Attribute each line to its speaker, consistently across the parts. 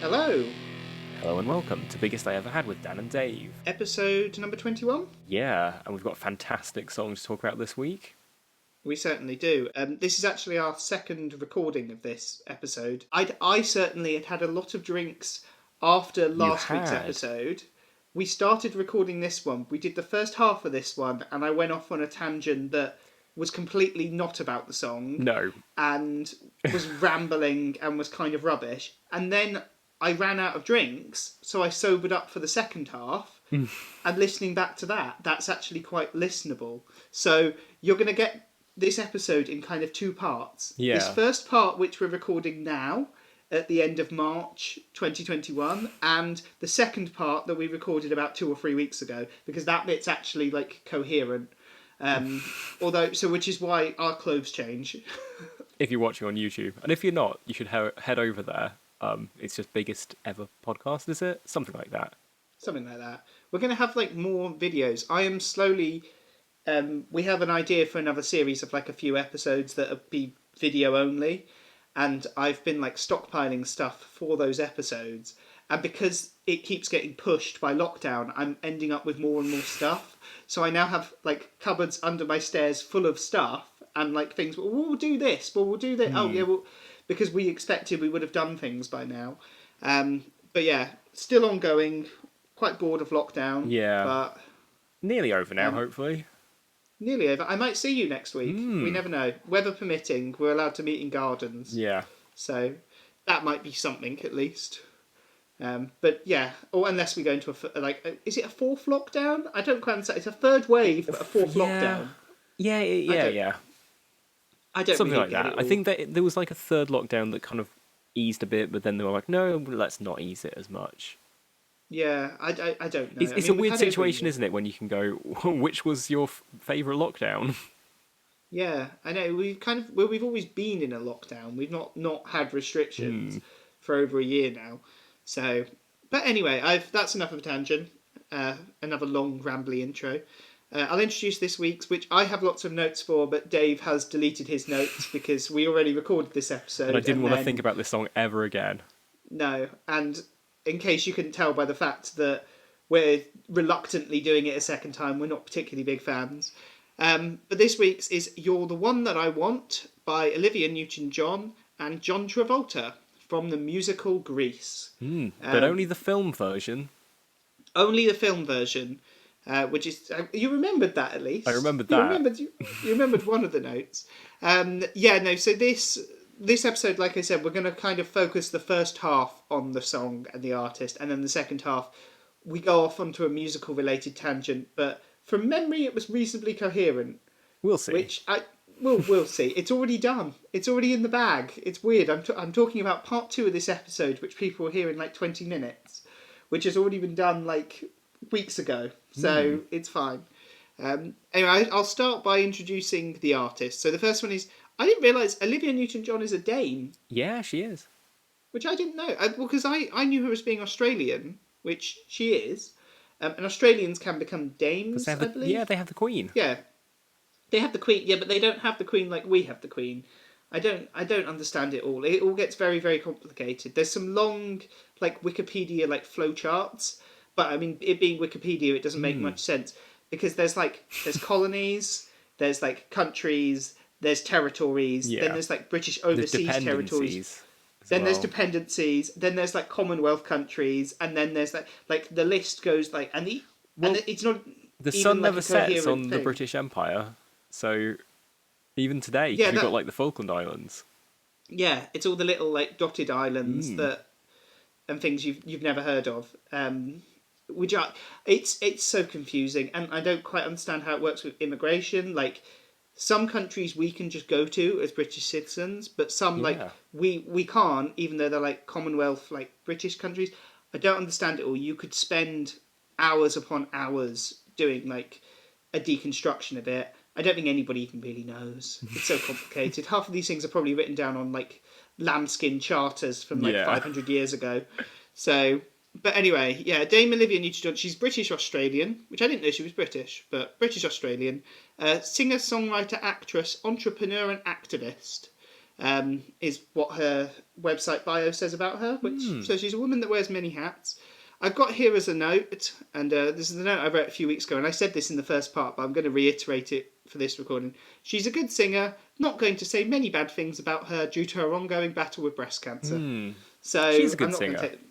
Speaker 1: Hello,
Speaker 2: Hello and welcome to Biggest I Ever Had with Dan and Dave.
Speaker 1: episode number 21?
Speaker 2: Yeah, and we've got a fantastic song to talk about this week.
Speaker 1: We certainly do. This is actually our second recording of this episode. I certainly had a lot of drinks after
Speaker 2: You
Speaker 1: last week's
Speaker 2: had?
Speaker 1: episode. We started recording this one. We did the first half of this one, and I went off on a tangent that was completely not about the song
Speaker 2: No.
Speaker 1: and was rambling and was kind of rubbish. And then I ran out of drinks, so I sobered up for the second half. And listening back to that, that's actually quite listenable. So you're going to get this episode in kind of two parts.
Speaker 2: Yeah.
Speaker 1: This first part, which we're recording now at the end of March 2021, and the second part that we recorded about 2 or 3 weeks ago, because that bit's actually like coherent. Which is why our clothes change.
Speaker 2: If you're watching on YouTube. And if you're not, you should head over there. It's just Biggest Ever Podcast, is it? Something like that.
Speaker 1: Something like that. We're going to have like more videos. I am slowly. We have an idea for another series of like a few episodes that will be video only, and I've been like stockpiling stuff for those episodes. And because it keeps getting pushed by lockdown, I'm ending up with more and more stuff. So I now have like cupboards under my stairs full of stuff and like things. Well, we'll do this. Well, we'll do that. Oh yeah, well, because we expected we would have done things by now. But yeah, still ongoing. Quite bored of lockdown.
Speaker 2: Yeah.
Speaker 1: But
Speaker 2: Nearly over now, hopefully.
Speaker 1: nearly over. I might see you next week. We never know. Weather permitting, we're allowed to meet in gardens.
Speaker 2: Yeah.
Speaker 1: So that might be something at least. But yeah, or unless we go into is it a fourth lockdown? I don't quite understand. It's a third wave, but a fourth lockdown.
Speaker 2: Yeah.
Speaker 1: I don't
Speaker 2: Something
Speaker 1: really
Speaker 2: like
Speaker 1: get
Speaker 2: that.
Speaker 1: it
Speaker 2: I
Speaker 1: all.
Speaker 2: think that there was like a third lockdown that kind of eased a bit, but then they were like, no, let's not ease it as much.
Speaker 1: Yeah, I don't know.
Speaker 2: It's a weird situation, isn't it, when you can go, which was your favourite lockdown?
Speaker 1: Yeah, I know. We've always been in a lockdown. We've not had restrictions for over a year now. So, but anyway, that's enough of a tangent. Another long rambly intro. I'll introduce this week's, which I have lots of notes for, but Dave has deleted his notes because we already recorded this episode.
Speaker 2: And I didn't want to think about this song ever again.
Speaker 1: No, and in case you couldn't tell by the fact that we're reluctantly doing it a second time, we're not particularly big fans. But this week's is You're the One That I Want by Olivia Newton-John and John Travolta from the musical Grease.
Speaker 2: But only the film version.
Speaker 1: Only the film version, which is... you remembered that at least?
Speaker 2: I remembered that.
Speaker 1: You remembered one of the notes. So this episode, like I said, we're going to kind of focus the first half on the song and the artist, and then the second half we go off onto a musical-related tangent, but from memory it was reasonably coherent.
Speaker 2: We'll see.
Speaker 1: We'll see. It's already done. It's already in the bag. It's weird. I'm talking about part 2 of this episode, which people will hear in like 20 minutes, which has already been done like weeks ago, so it's fine. Anyway, I'll start by introducing the artist. So the first one is, I didn't realise Olivia Newton-John is a Dane.
Speaker 2: Yeah, she is.
Speaker 1: Which I didn't know. Because I knew her as being Australian, which she is. And Australians can become dames, I believe.
Speaker 2: Yeah, they have the Queen.
Speaker 1: Yeah. They have the Queen, yeah, but they don't have the Queen like we have the Queen. I don't understand it all. It all gets very, very complicated. There's some long, like, Wikipedia, like, flowcharts. But, I mean, it being Wikipedia, it doesn't make much sense. Because there's colonies, there's, like, countries, there's territories, then there's, like, British overseas territories. Then there's dependencies, then there's, like, Commonwealth countries, and then there's, like the list goes, like... and it's not
Speaker 2: The
Speaker 1: even,
Speaker 2: sun
Speaker 1: like,
Speaker 2: never
Speaker 1: a
Speaker 2: sets
Speaker 1: coherent
Speaker 2: on the
Speaker 1: thing.
Speaker 2: British Empire, so even today,
Speaker 1: Yeah,
Speaker 2: you've got, like, the Falkland Islands.
Speaker 1: Yeah, it's all the little, like, dotted islands and things you've never heard of. It's so confusing, and I don't quite understand how it works with immigration. Like, some countries we can just go to as British citizens, but some like we can't, even though they're like Commonwealth, like British countries. I don't understand it all. You could spend hours upon hours doing like a deconstruction of it. I don't think anybody even really knows. It's so complicated. Half of these things are probably written down on like lambskin charters from like 500 years ago. So. But anyway, yeah, Dame Olivia Newton-John, she's British-Australian, which I didn't know she was British, but British-Australian. Singer, songwriter, actress, entrepreneur and activist. is what her website bio says about her. So she's a woman that wears many hats. I've got here as a note, and this is the note I wrote a few weeks ago, and I said this in the first part, but I'm going to reiterate it for this recording. She's a good singer, not going to say many bad things about her due to her ongoing battle with breast cancer. So
Speaker 2: She's a good
Speaker 1: I'm not
Speaker 2: singer.
Speaker 1: going to take...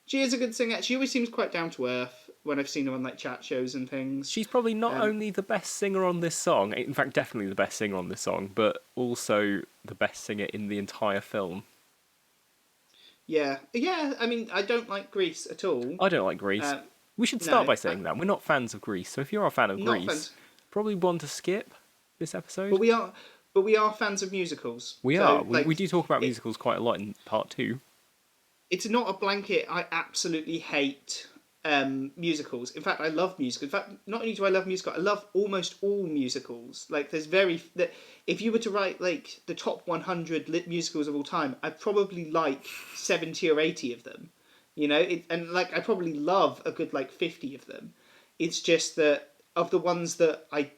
Speaker 1: She is a good singer. She always seems quite down to earth when I've seen her on like chat shows and things.
Speaker 2: She's probably not only the best singer on this song, in fact, definitely the best singer on this song, but also the best singer in the entire film.
Speaker 1: Yeah. I mean, I don't like Grease at all.
Speaker 2: I don't like Grease. We should start by saying that. We're not fans of Grease, so if you're a fan of Grease, probably one to skip this episode.
Speaker 1: But we are fans of musicals.
Speaker 2: We are. We do talk about musicals quite a lot in part 2.
Speaker 1: It's not a blanket, I absolutely hate musicals. In fact, I love musicals. In fact, not only do I love musicals, I love almost all musicals. Like, if you were to write like the top 100 lit musicals of all time, I'd probably like 70 or 80 of them. You know, and like I probably love a good like 50 of them. It's just that of the ones that I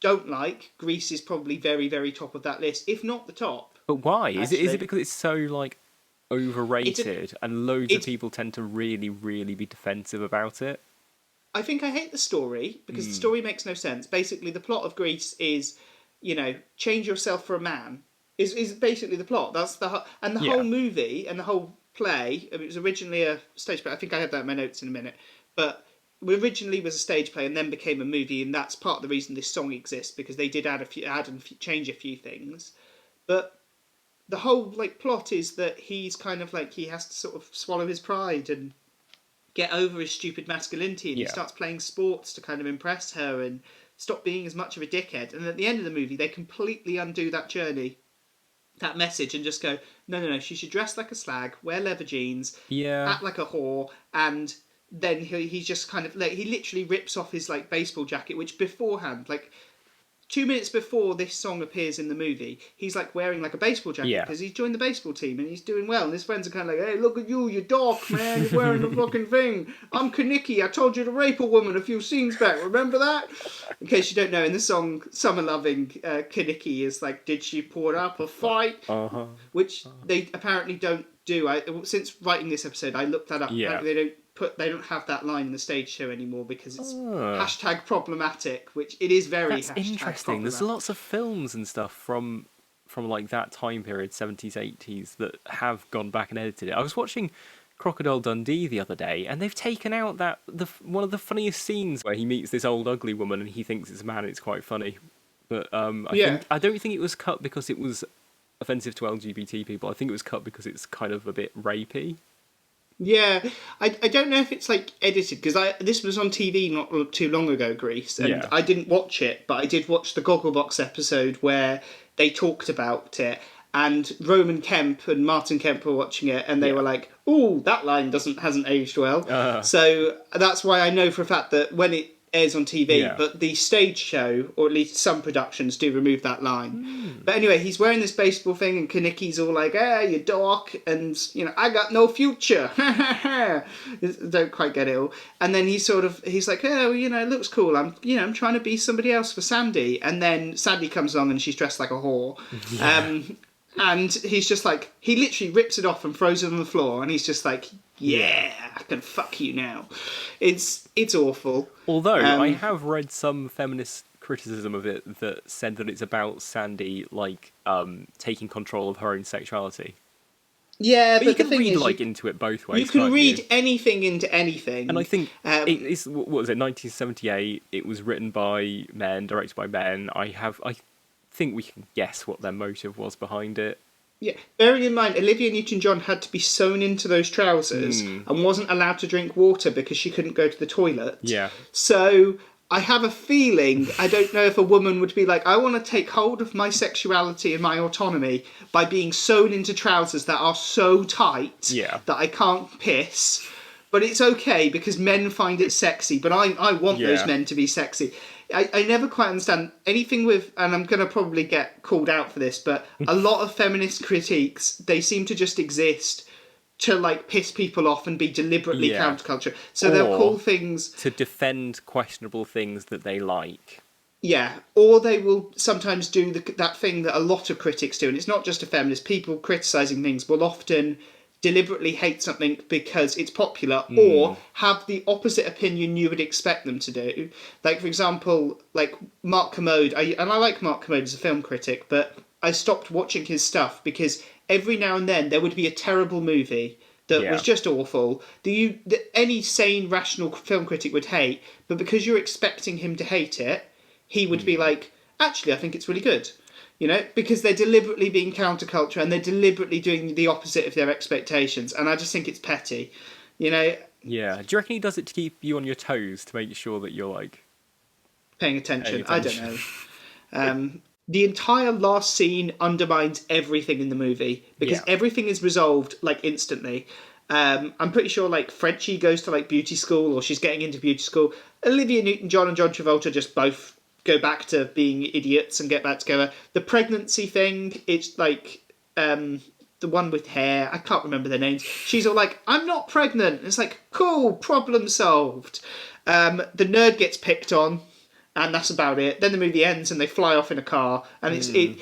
Speaker 1: don't like, Grease is probably very, very top of that list, if not the top.
Speaker 2: But why? Is it because it's so like overrated and loads of people tend to really, really be defensive about it?
Speaker 1: I think I hate the story because the story makes no sense. Basically, the plot of Grease is, change yourself for a man. Is basically the plot. That's the whole movie and the whole play. I mean, it was originally a stage play. I think I had that in my notes in a minute, but originally was a stage play and then became a movie, and that's part of the reason this song exists, because they did add and change a few things, but the whole like plot is that he's kind of like he has to sort of swallow his pride and get over his stupid masculinity, and he starts playing sports to kind of impress her and stop being as much of a dickhead. And at the end of the movie, they completely undo that journey, that message, and just go, no, she should dress like a slag, wear leather jeans, act like a whore, and then he's just kind of like, he literally rips off his like baseball jacket, which beforehand, like 2 minutes before this song appears in the movie, he's like wearing like a baseball jacket because he's joined the baseball team and he's doing well. And his friends are kind of like, "Hey, look at you, you dork, man! You're wearing the fucking thing. I'm Kaniki. I told you to rape a woman a few scenes back. Remember that?" In case you don't know, in the song "Summer Loving," Kaniki is like, "Did she put up a fight?" Which they apparently don't do. Since writing this episode, I looked that up. They don't have that line in the stage show anymore because it's hashtag problematic, which it is very. That's
Speaker 2: interesting. There's lots of films and stuff from like that time period, 70s, 80s, that have gone back and edited it. I was watching Crocodile Dundee the other day, and they've taken out one of the funniest scenes where he meets this old ugly woman and he thinks it's a man. It's quite funny, but I don't think it was cut because it was offensive to LGBT people. I think it was cut because it's kind of a bit rapey.
Speaker 1: Yeah, I don't know if it's like edited, because this was on TV not too long ago, Grease, and I didn't watch it, but I did watch the Gogglebox episode where they talked about it, and Roman Kemp and Martin Kemp were watching it, and they were like, "Ooh, that line hasn't aged well." So that's why I know for a fact that when it airs on TV, but the stage show, or at least some productions, do remove that line. But anyway, he's wearing this baseball thing, and Kaniki's all like, "Hey, you dork," and, "I got no future." Don't quite get it all. And then he's like, "Oh, it looks cool. I'm trying to be somebody else for Sandy." And then Sandy comes along and she's dressed like a whore. And he's just like, he literally rips it off and throws it on the floor, and he's just like, "Yeah, I can fuck you now." It's awful.
Speaker 2: Although I have read some feminist criticism of it that said that it's about Sandy like taking control of her own sexuality.
Speaker 1: Yeah, but
Speaker 2: you can
Speaker 1: the thing
Speaker 2: read
Speaker 1: is,
Speaker 2: into it both ways.
Speaker 1: You can read anything into anything,
Speaker 2: and I think it's what was it, 1978? It was written by men, directed by men. I think we can guess what their motive was behind it.
Speaker 1: Yeah, bearing in mind, Olivia Newton-John had to be sewn into those trousers and wasn't allowed to drink water because she couldn't go to the toilet.
Speaker 2: Yeah.
Speaker 1: So I have a feeling, I don't know if a woman would be like, "I want to take hold of my sexuality and my autonomy by being sewn into trousers that are so tight that I can't piss." But it's okay because men find it sexy, but I want those men to be sexy. I never quite understand anything with, and I'm going to probably get called out for this, but a lot of feminist critiques, they seem to just exist to like piss people off and be deliberately counterculture. So they'll call things...
Speaker 2: to defend questionable things that they like.
Speaker 1: Yeah, or they will sometimes do that thing that a lot of critics do, and it's not just a feminist. People criticising things will often deliberately hate something because it's popular, or have the opposite opinion you would expect them to do. Like, for example, like Mark Kermode, and I like Mark Kermode as a film critic, but I stopped watching his stuff because every now and then there would be a terrible movie that was
Speaker 2: Yeah.
Speaker 1: just awful that any sane, rational film critic would hate, but because you're expecting him to hate it, he would be like, actually, I think it's really good. Because they're deliberately being counterculture and they're deliberately doing the opposite of their expectations. And I just think it's petty. You know,
Speaker 2: Yeah. Do you reckon he does it to keep you on your toes to make sure that you're like
Speaker 1: paying
Speaker 2: paying
Speaker 1: attention. I don't
Speaker 2: attention?
Speaker 1: know. The entire last scene undermines everything in the movie because
Speaker 2: Yeah.
Speaker 1: everything is resolved like instantly. I'm pretty sure like Frenchie goes to like beauty school or she's getting into beauty school. Olivia Newton-John and John Travolta just both go back to being idiots and get back together. The pregnancy thing, it's like the one with hair. I can't remember their names. She's all like, "I'm not pregnant." And it's like, cool, problem solved. The nerd gets picked on, and that's about it. Then the movie ends and they fly off in a car, and it.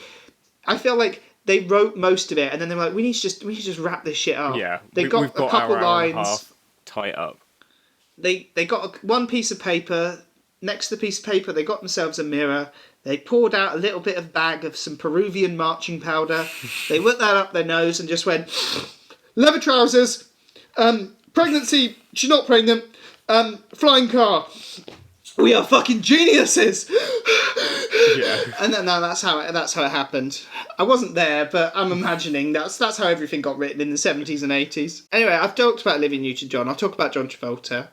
Speaker 1: I feel like they wrote most of it, and then they were like, we need to just wrap this shit up.
Speaker 2: Yeah.
Speaker 1: They
Speaker 2: We've
Speaker 1: got a
Speaker 2: got
Speaker 1: couple
Speaker 2: our hour and a
Speaker 1: lines.
Speaker 2: half tied up.
Speaker 1: They got one piece of paper. Next to the piece of paper, they got themselves a mirror. They poured out a little bit of bag of some Peruvian marching powder. They whipped that up their nose and just went, leather trousers, pregnancy, she's not pregnant, flying car. We are fucking geniuses.
Speaker 2: Yeah.
Speaker 1: And then that's how it happened. I wasn't there, but I'm imagining that's how everything got written in the 70s and 80s. Anyway, I've talked about Olivia Newton-John. I'll talk about John Travolta.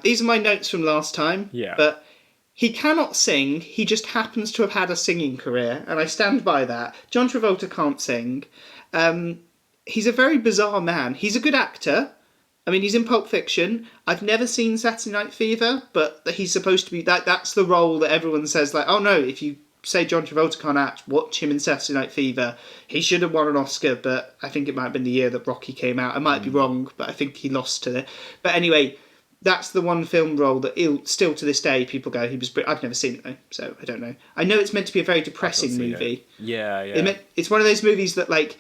Speaker 1: These are my notes from last time.
Speaker 2: Yeah.
Speaker 1: But he cannot sing. He just happens to have had a singing career, and I stand by that. John Travolta can't sing. He's a very bizarre man. He's a good actor. I mean, he's in Pulp Fiction. I've never seen Saturday Night Fever, but he's supposed to be that's the role that everyone says, like, oh no, if you say John Travolta can't act, watch him in Saturday Night Fever. He should have won an Oscar, but I think it might have been the year that Rocky came out. I might be wrong, but I think he lost to it. But anyway, that's the one film role that still to this day people go, he was I've never seen it though, so I don't know. I know it's meant to be a very depressing movie.
Speaker 2: Yeah, yeah.
Speaker 1: It's one of those movies that like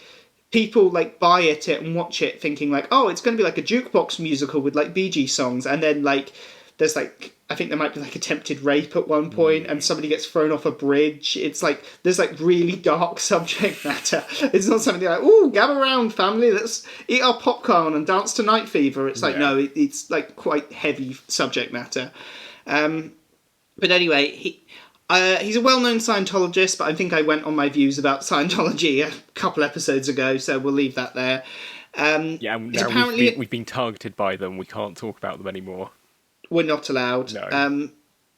Speaker 1: people like buy it and watch it thinking like, oh, it's going to be like a jukebox musical with like Bee Gees songs, and then like there's like, I think there might be like attempted rape at one point and somebody gets thrown off a bridge. It's like there's like really dark subject matter. It's not something like, oh, gather round family, let's eat our popcorn and dance to Night Fever. It's like, no, it's like quite heavy subject matter. But anyway, he's a well-known Scientologist, but I think I went on my views about Scientology a couple episodes ago, so we'll leave that there.
Speaker 2: Yeah, now we've been targeted by them. We can't talk about them anymore.
Speaker 1: We're not allowed.
Speaker 2: No.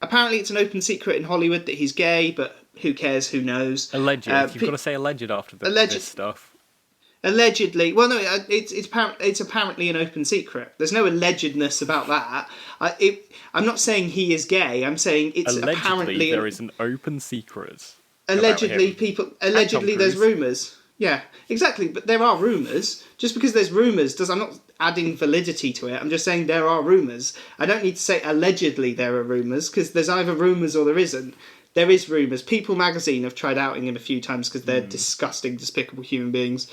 Speaker 1: Apparently it's an open secret in Hollywood that he's gay, but who cares, who knows.
Speaker 2: Alleged. You've got to say alleged after this stuff.
Speaker 1: Allegedly. Well, no, it's apparently an open secret. There's no allegedness about that. I'm not saying he is gay. I'm saying it's
Speaker 2: allegedly,
Speaker 1: apparently...
Speaker 2: there is an open secret.
Speaker 1: Allegedly there's rumours. Yeah, exactly. But there are rumours. Just because there's rumours I'm not adding validity to it. I'm just saying there are rumours. I don't need to say allegedly there are rumours, because there's either rumours or there isn't. There is rumours. People magazine have tried outing him a few times because they're disgusting, despicable human beings.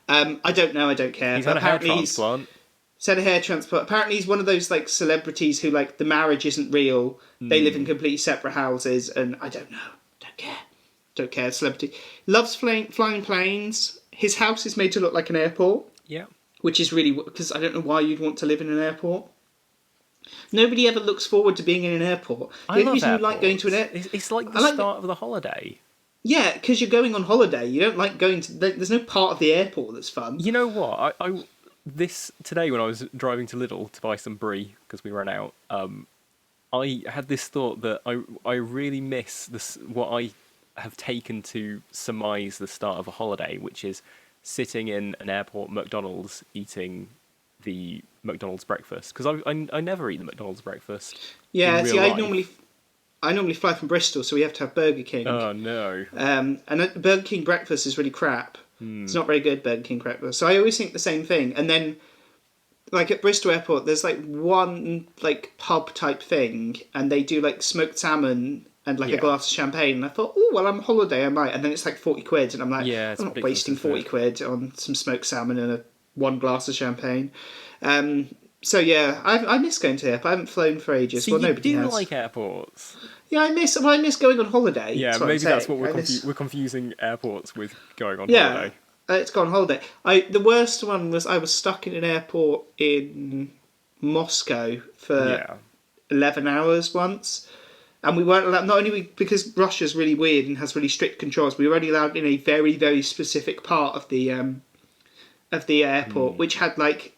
Speaker 1: I don't know, I don't care.
Speaker 2: He's had a hair transplant.
Speaker 1: He's had a hair transplant. Apparently he's one of those like celebrities who like the marriage isn't real. They live in completely separate houses, and I don't know. Don't care. Celebrity. Loves flying planes. His house is made to look like an airport.
Speaker 2: Yeah.
Speaker 1: Which is really... because I don't know why you'd want to live in an airport. Nobody ever looks forward to being in an airport. The only reason you like going to an airport...
Speaker 2: It's like the start of the holiday.
Speaker 1: Yeah, because you're going on holiday. You don't like going to... There's no part of the airport that's fun.
Speaker 2: You know what? Today when I was driving to Lidl to buy some brie, because we ran out, I had this thought that I really miss what I have taken to surmise the start of a holiday, which is sitting in an airport McDonald's eating the McDonald's breakfast, because I never eat the McDonald's breakfast.
Speaker 1: Yeah, see, I normally fly from Bristol, so we have to have Burger King.
Speaker 2: Oh no!
Speaker 1: And Burger King breakfast is really crap. It's not very good, Burger King breakfast. So I always think the same thing. And then, like at Bristol Airport, there's like one like pub type thing, and they do like smoked salmon and like a glass of champagne. And I thought, oh, well, I'm on holiday, I might. And then it's like 40 quid. And I'm like,
Speaker 2: Yeah, it's
Speaker 1: I'm not
Speaker 2: ridiculous,
Speaker 1: wasting
Speaker 2: isn't
Speaker 1: 40
Speaker 2: it?
Speaker 1: quid on some smoked salmon and one glass of champagne. So yeah, I miss going to the airport. I haven't flown for ages.
Speaker 2: See,
Speaker 1: Well,
Speaker 2: you
Speaker 1: nobody
Speaker 2: do
Speaker 1: has.
Speaker 2: like airports.
Speaker 1: Yeah, I miss going on holiday.
Speaker 2: Yeah,
Speaker 1: That's what I'm
Speaker 2: maybe that's
Speaker 1: saying.
Speaker 2: what we're confusing airports with going on
Speaker 1: Yeah,
Speaker 2: holiday.
Speaker 1: it's gone holiday. The worst one was I was stuck in an airport in Moscow for
Speaker 2: Yeah.
Speaker 1: 11 hours once. And we weren't allowed, not only because Russia's really weird and has really strict controls, we were only allowed in a very, very specific part of the airport, which had like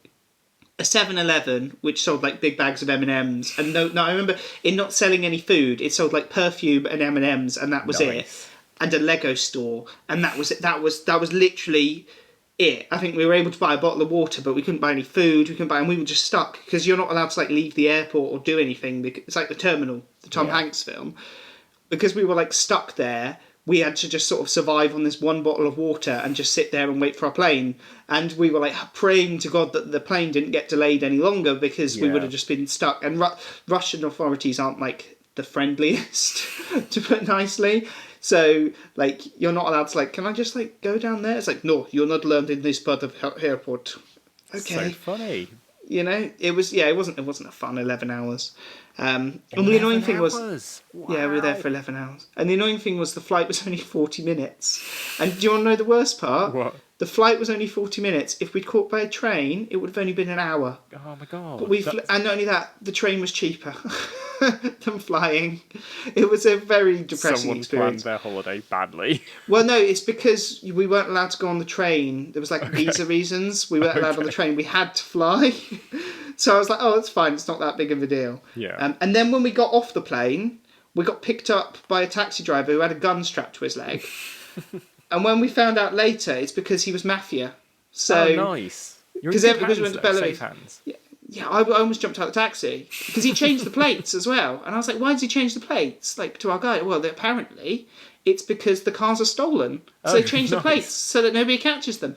Speaker 1: a 7-Eleven which sold like big bags of M&Ms, and no, I remember it not selling any food. It sold like perfume and M&Ms, and that was it.
Speaker 2: Nice.
Speaker 1: And a Lego store, and that was it. That was literally it. I think we were able to buy a bottle of water, but we couldn't buy any food. We couldn't buy, and we were just stuck because you're not allowed to like leave the airport or do anything. Because it's like The Terminal, the Tom Hanks film. Because we were like stuck there, we had to just sort of survive on this one bottle of water and just sit there and wait for our plane. And we were like praying to God that the plane didn't get delayed any longer, because we would have just been stuck. And Russian authorities aren't like the friendliest, to put it nicely. So like you're not allowed to like, can I just like go down there? It's like, no, you're not allowed in this part of airport. Okay.
Speaker 2: So funny.
Speaker 1: You know, it wasn't a fun 11 hours. And the annoying thing was,
Speaker 2: Wow.
Speaker 1: yeah, we were there for 11 hours. And the annoying thing was the flight was only 40 minutes. And do you want to know the worst part?
Speaker 2: What?
Speaker 1: The flight was only 40 minutes. If we'd caught by a train, it would have only been an hour.
Speaker 2: Oh my god.
Speaker 1: But and not only that, the train was cheaper than flying. It was a very depressing
Speaker 2: Someone
Speaker 1: experience.
Speaker 2: planned their holiday badly.
Speaker 1: Well, no, it's because we weren't allowed to go on the train. There was like visa reasons. We weren't allowed on the train. We had to fly. So I was like, oh, that's fine. It's not that big of a deal.
Speaker 2: Yeah.
Speaker 1: And then when we got off the plane, we got picked up by a taxi driver who had a gun strapped to his leg. And when we found out later, it's because he was mafia. So,
Speaker 2: oh, nice. Because
Speaker 1: we went to Belarus.
Speaker 2: safe hands.
Speaker 1: Yeah, I almost jumped out of the taxi because he changed the plates as well. And I was like, why does he change the plates? Like, to our guy. Well, apparently it's because the cars are stolen. So they changed the plates so that nobody catches them.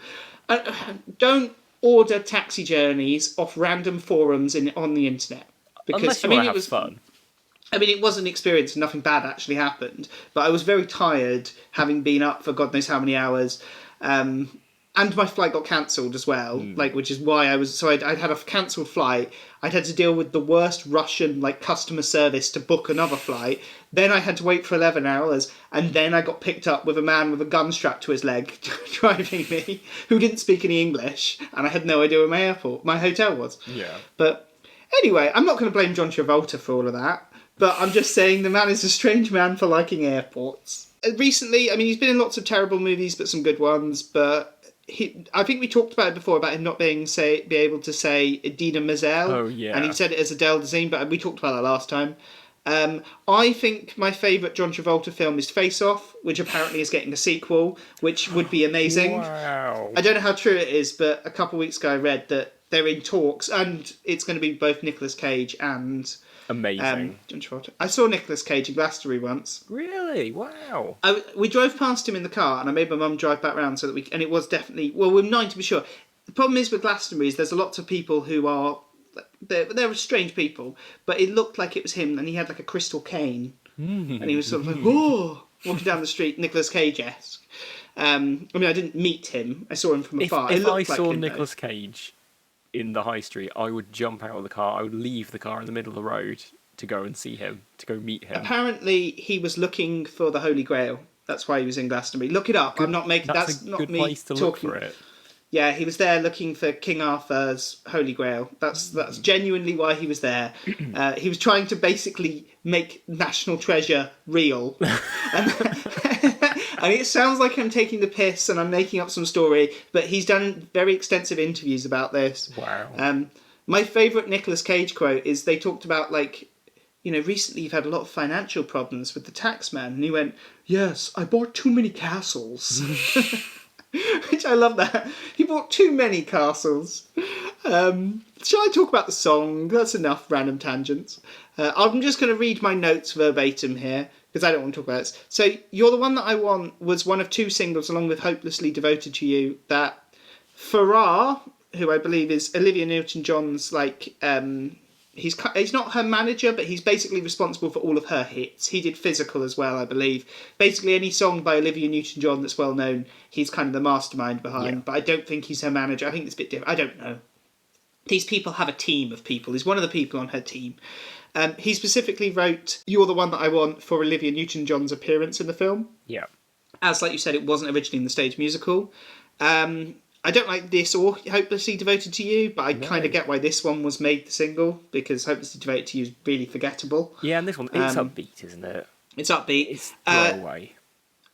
Speaker 1: Don't order taxi journeys off random forums on the internet. Because,
Speaker 2: Unless you want to have fun.
Speaker 1: I mean, it was an experience and nothing bad actually happened. But I was very tired, having been up for God knows how many hours. And my flight got cancelled as well, which is why I'd had a cancelled flight. I'd had to deal with the worst Russian customer service to book another flight. Then I had to wait for 11 hours, and then I got picked up with a man with a gun strapped to his leg driving me, who didn't speak any English, and I had no idea where my hotel was.
Speaker 2: Yeah.
Speaker 1: But anyway, I'm not going to blame John Travolta for all of that, but I'm just saying the man is a strange man for liking airports. Recently, I mean, he's been in lots of terrible movies, but some good ones, but I think we talked about it before, about him not be able to say Idina Menzel.
Speaker 2: Oh, yeah.
Speaker 1: And he said it as Adele Dazeem, but we talked about that last time. I think my favourite John Travolta film is Face Off, which apparently is getting a sequel, which would be amazing.
Speaker 2: Wow.
Speaker 1: I don't know how true it is, but a couple of weeks ago I read that they're in talks, and it's going to be both Nicolas Cage and
Speaker 2: Amazing.
Speaker 1: John Travolta. I saw Nicolas Cage in Glastonbury once.
Speaker 2: Really? Wow.
Speaker 1: We drove past him in the car, and I made my mum drive back round so that and it was definitely, well, we're 90% sure. The problem is with Glastonbury is there's lots of people who are, they're strange people, but it looked like it was him, and he had like a crystal cane, and he was sort of like, whoa, walking down the street, Nicolas Cage-esque. I mean, I didn't meet him, I saw him from afar.
Speaker 2: If I saw Nicolas Cage in the high street, I would jump out of the car, I would leave the car in the middle of the road to go and see him, to go meet him.
Speaker 1: Apparently, he was looking for the Holy Grail. That's why he was in Glastonbury. Look it up. I'm not making. That's
Speaker 2: a
Speaker 1: not
Speaker 2: good
Speaker 1: me
Speaker 2: place to
Speaker 1: talking.
Speaker 2: look for it.
Speaker 1: Yeah, he was there looking for King Arthur's Holy Grail. That's genuinely why he was there. He was trying to basically make National Treasure real. And it sounds like I'm taking the piss and I'm making up some story, but he's done very extensive interviews about this.
Speaker 2: Wow.
Speaker 1: My favourite Nicolas Cage quote is they talked about, recently you've had a lot of financial problems with the tax man. And he went, yes, I bought too many castles. Which I love that. He bought too many castles. Shall I talk about the song? That's enough random tangents. I'm just going to read my notes verbatim here, because I don't want to talk about this. So, You're the One That I Want was one of two singles, along with Hopelessly Devoted to You, that Farrar, who I believe is Olivia Newton-John's, he's not her manager, but he's basically responsible for all of her hits. He did Physical as well, I believe. Basically, any song by Olivia Newton-John that's well known, he's kind of the mastermind behind.
Speaker 2: Yeah.
Speaker 1: But I don't think he's her manager. I think it's a bit different. I don't know. These people have a team of people. He's one of the people on her team. He specifically wrote "You're the One That I Want" for Olivia Newton-John's appearance in the film.
Speaker 2: Yeah.
Speaker 1: As, like you said, it wasn't originally in the stage musical. I don't like this or Hopelessly Devoted to You, but I kind of get why this one was made the single, because Hopelessly Devoted to You is really forgettable.
Speaker 2: Yeah, and this one, it's upbeat, isn't it?
Speaker 1: It's upbeat.
Speaker 2: It's throwaway.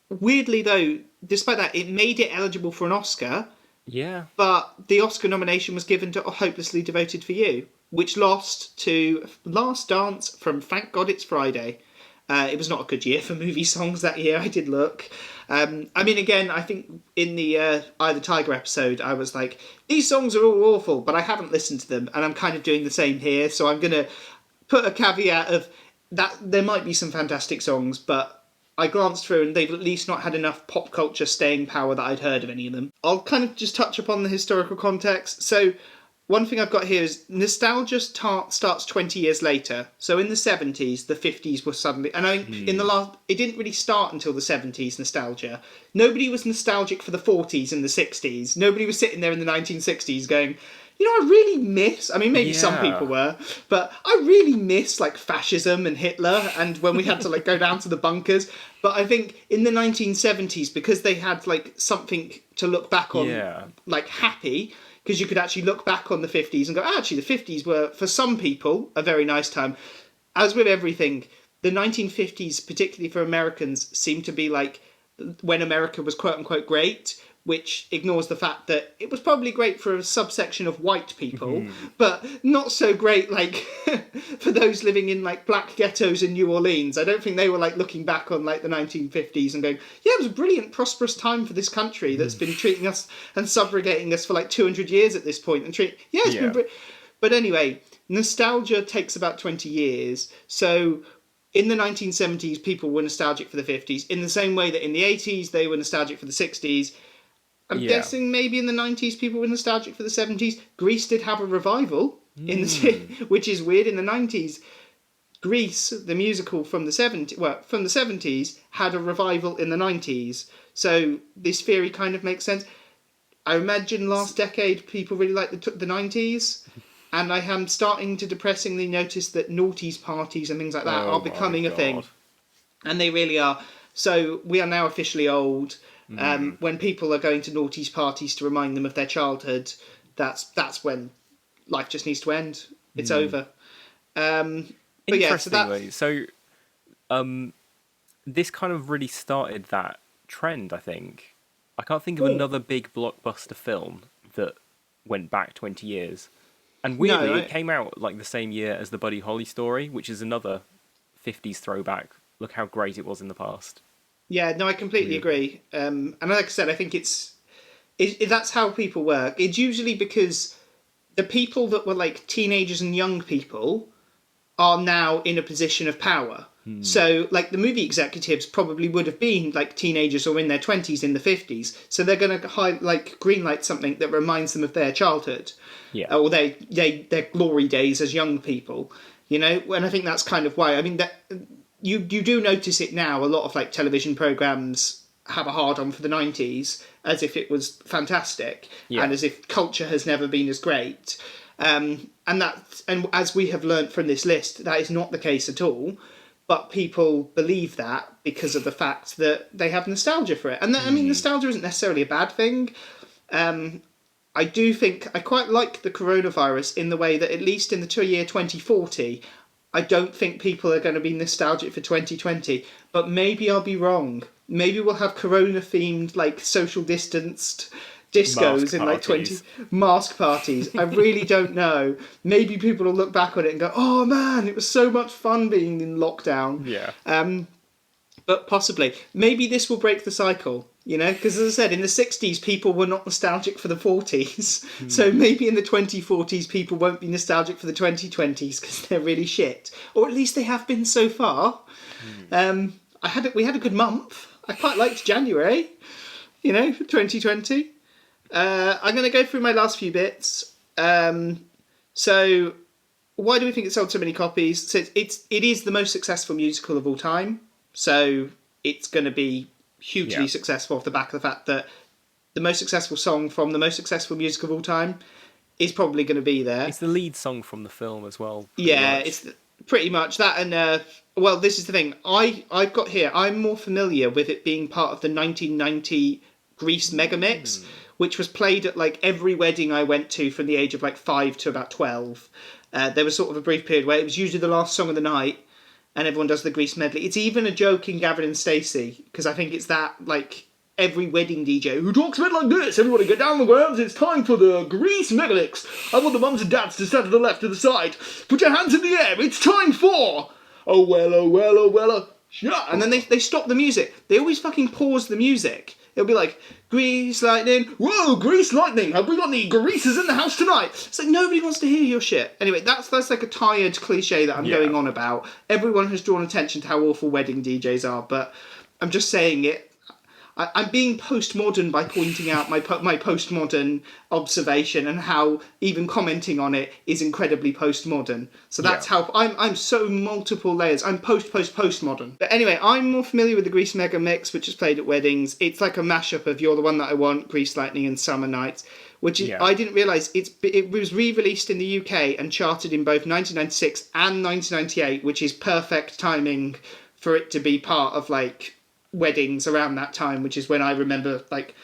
Speaker 1: Weirdly, though, despite that, it made it eligible for an Oscar,
Speaker 2: Yeah.
Speaker 1: but the Oscar nomination was given to Hopelessly Devoted for You, which lost to Last Dance from Thank God It's Friday. It was not a good year for movie songs that year, I did look. I mean, again, I think in the Eye the Tiger episode, I was like, these songs are all awful, but I haven't listened to them, and I'm kind of doing the same here, so I'm going to put a caveat of that there might be some fantastic songs, but I glanced through and they've at least not had enough pop culture staying power that I'd heard of any of them. I'll kind of just touch upon the historical context. So one thing I've got here is nostalgia starts 20 years later. So in the 70s, the 50s were suddenly... And I think it didn't really start until the 70s, nostalgia. Nobody was nostalgic for the 40s and the 60s. Nobody was sitting there in the 1960s going, you know, I really miss... I mean, maybe some people were, but I really miss, like, fascism and Hitler and when we had to, like, go down to the bunkers. But I think in the 1970s, because they had, like, something to look back on, like, happy... Because you could actually look back on the 50s and go, actually, the 50s were, for some people, a very nice time. As with everything, the 1950s, particularly for Americans, seemed to be like when America was quote-unquote great, which ignores the fact that it was probably great for a subsection of white people, but not so great, like, for those living in, like, black ghettos in New Orleans. I don't think they were, like, looking back on, like, the 1950s and going, yeah, it was a brilliant, prosperous time for this country that's been treating us and subjugating us for, like, 200 years at this point. And it's been But anyway, nostalgia takes about 20 years, so... In the 1970s, people were nostalgic for the 50s, in the same way that in the 80s, they were nostalgic for the 60s. I'm guessing maybe in the 90s, people were nostalgic for the 70s. Grease did have a revival, which is weird. In the 90s, Grease, the musical from the 70s, had a revival in the 90s. So this theory kind of makes sense. I imagine last decade, people really liked the 90s. And I am starting to depressingly notice that noughties parties and things like that are becoming a thing. And they really are. So we are now officially old. When people are going to noughties parties to remind them of their childhood, that's when life just needs to end. It's over. But yeah,
Speaker 2: so this kind of really started that trend, I think. I can't think of another big blockbuster film that went back 20 years. And weirdly, it came out like the same year as the Buddy Holly story, which is another 50s throwback. Look how great it was in the past.
Speaker 1: Yeah, no, I completely agree. And like I said, I think that's how people work. It's usually because the people that were like teenagers and young people are now in a position of power. So, like, the movie executives probably would have been, like, teenagers or in their 20s in the 50s. So they're going to, greenlight something that reminds them of their childhood.
Speaker 2: Yeah.
Speaker 1: Or their glory days as young people, you know? And I think that's kind of why. I mean, that you do notice it now. A lot of, like, television programmes have a hard-on for the 90s, as if it was fantastic. And as if culture has never been as great. And as we have learnt from this list, that is not the case at all. But people believe that because of the fact that they have nostalgia for it. And I mean, nostalgia isn't necessarily a bad thing. I do think I quite like the coronavirus in the way that, at least in the year 2040, I don't think people are going to be nostalgic for 2020. But maybe I'll be wrong. Maybe we'll have corona-themed, like, social distanced discos in like 20 mask parties. I really don't know. Maybe people will look back on it and go, oh man, it was so much fun being in lockdown. But possibly. Maybe this will break the cycle, you know? Because as I said, in the 60s, people were not nostalgic for the 40s. So maybe in the 2040s, people won't be nostalgic for the 2020s because they're really shit. Or at least they have been so far. We had a good month. I quite liked January, 2020. I'm going to go through my last few bits. So why do we think it sold so many copies? So it is the most successful musical of all time. So it's going to be hugely
Speaker 2: Yeah.
Speaker 1: successful off the back of the fact that the most successful song from the most successful musical of all time is probably going to be there.
Speaker 2: It's the lead song from the film as well, pretty
Speaker 1: Yeah,
Speaker 2: much.
Speaker 1: pretty much that. And well, this is the thing. I've got here. I'm more familiar with it being part of the 1990 Grease Megamix, which was played at like every wedding I went to from the age of like 5 to about 12. There was sort of a brief period where it was usually the last song of the night, and everyone does the Grease medley. It's even a joke in Gavin and Stacey because I think it's that like every wedding DJ who talks a bit like this. Everybody get down on the grounds. It's time for the Grease Megalix. I want the mums and dads to stand to the left to the side. Put your hands in the air. It's time for oh well, oh well, oh well. Yeah. And then they stop the music. They always fucking pause the music. It'll be like, Grease Lightning, whoa, Grease Lightning, have we got any greasers in the house tonight? It's like, nobody wants to hear your shit. Anyway, that's like a tired cliche that I'm going on about. Everyone has drawn attention to how awful wedding DJs are, but I'm just saying it. I'm being postmodern by pointing out my postmodern observation and how even commenting on it is incredibly postmodern. So that's how I'm so multiple layers. I'm postmodern. But anyway, I'm more familiar with the Grease Mega Mix, which is played at weddings. It's like a mashup of You're the One That I Want, Grease Lightning, and Summer Nights. Which is, I didn't realise it was re-released in the UK and charted in both 1996 and 1998, which is perfect timing for it to be part of like weddings around that time, which is when I remember like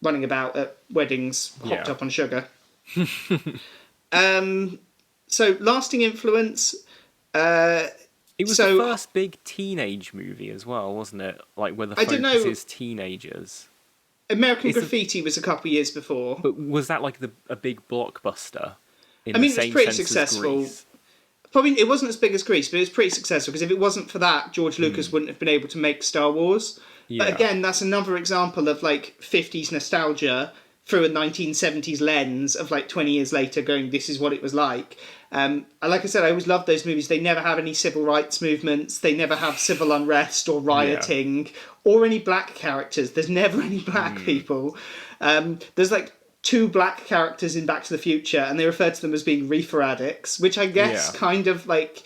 Speaker 1: running about at weddings, hopped up on sugar. So lasting influence.
Speaker 2: It was the first big teenage movie as well, wasn't it? Like where the focus is teenagers.
Speaker 1: American Graffiti was a couple of years before.
Speaker 2: But was that like a big blockbuster?
Speaker 1: I mean, it was pretty successful. Probably it wasn't as big as Grease, but it was pretty successful because if it wasn't for that, George Lucas wouldn't have been able to make Star Wars. Yeah. But again, that's another example of like 50s nostalgia through a 1970s lens of like 20 years later going, this is what it was like. Like I said, I always loved those movies. They never have any civil rights movements. They never have civil unrest or rioting or any black characters. There's never any black people. There's like 2 black characters in Back to the Future, and they refer to them as being reefer addicts, which I guess kind of like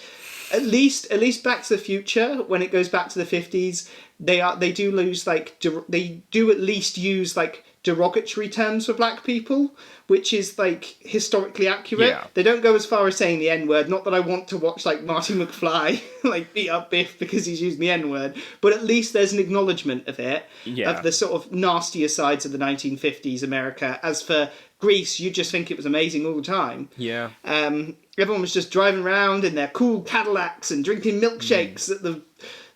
Speaker 1: at least Back to the Future, when it goes back to the 50s, they do lose like they do at least use like derogatory terms for black people, which is like historically accurate. Yeah. They don't go as far as saying the N-word. Not that I want to watch like Marty McFly like beat up Biff because he's using the N-word, but at least there's an acknowledgement of it, of the sort of nastier sides of the 1950s America. As for Grease, you just think it was amazing all the time.
Speaker 2: Yeah.
Speaker 1: Everyone was just driving around in their cool Cadillacs and drinking milkshakes at the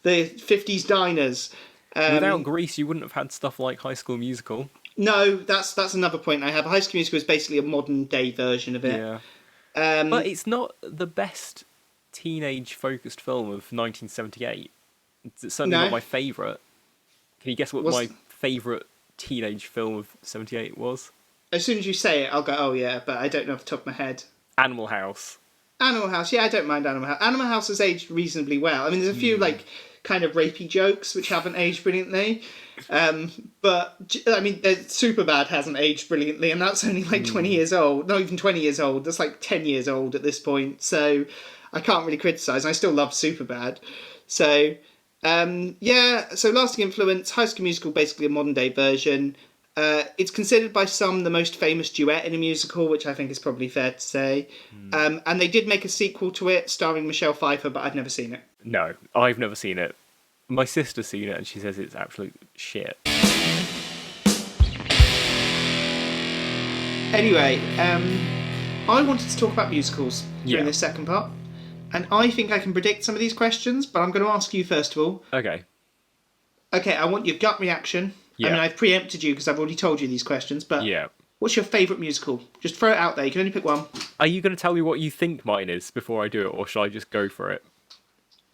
Speaker 1: 50s diners.
Speaker 2: Without Grease, you wouldn't have had stuff like High School Musical.
Speaker 1: No, that's another point I have. High School Musical is basically a modern day version of it.
Speaker 2: Yeah. But it's not the best teenage-focused film of 1978. It's certainly not my favourite. Can you guess what my favourite teenage film of 78 was?
Speaker 1: As soon as you say it, I'll go, oh yeah, but I don't know off the top of my head.
Speaker 2: Animal House.
Speaker 1: Animal House, yeah, I don't mind Animal House. Animal House has aged reasonably well. I mean, there's a few, like, kind of rapey jokes which haven't aged brilliantly. But, I mean, Superbad hasn't aged brilliantly, and that's only, like, 20 years old. Not even 20 years old. That's, like, 10 years old at this point. So, I can't really criticise. I still love Superbad. So, so lasting influence, High School Musical, basically a modern-day version. It's considered by some the most famous duet in a musical, which I think is probably fair to say. And they did make a sequel to it, starring Michelle Pfeiffer, but I've never seen it.
Speaker 2: No, I've never seen it. My sister's seen it, and she says it's absolute shit.
Speaker 1: Anyway, I wanted to talk about musicals during this second part. And I think I can predict some of these questions, but I'm going to ask you first of all.
Speaker 2: Okay.
Speaker 1: Okay, I want your gut reaction. Yeah. I mean, I've preempted you because I've already told you these questions, but what's your favourite musical? Just throw it out there. You can only pick one. Are
Speaker 2: you going to tell me what you think mine is before I do it, or shall I just go for it?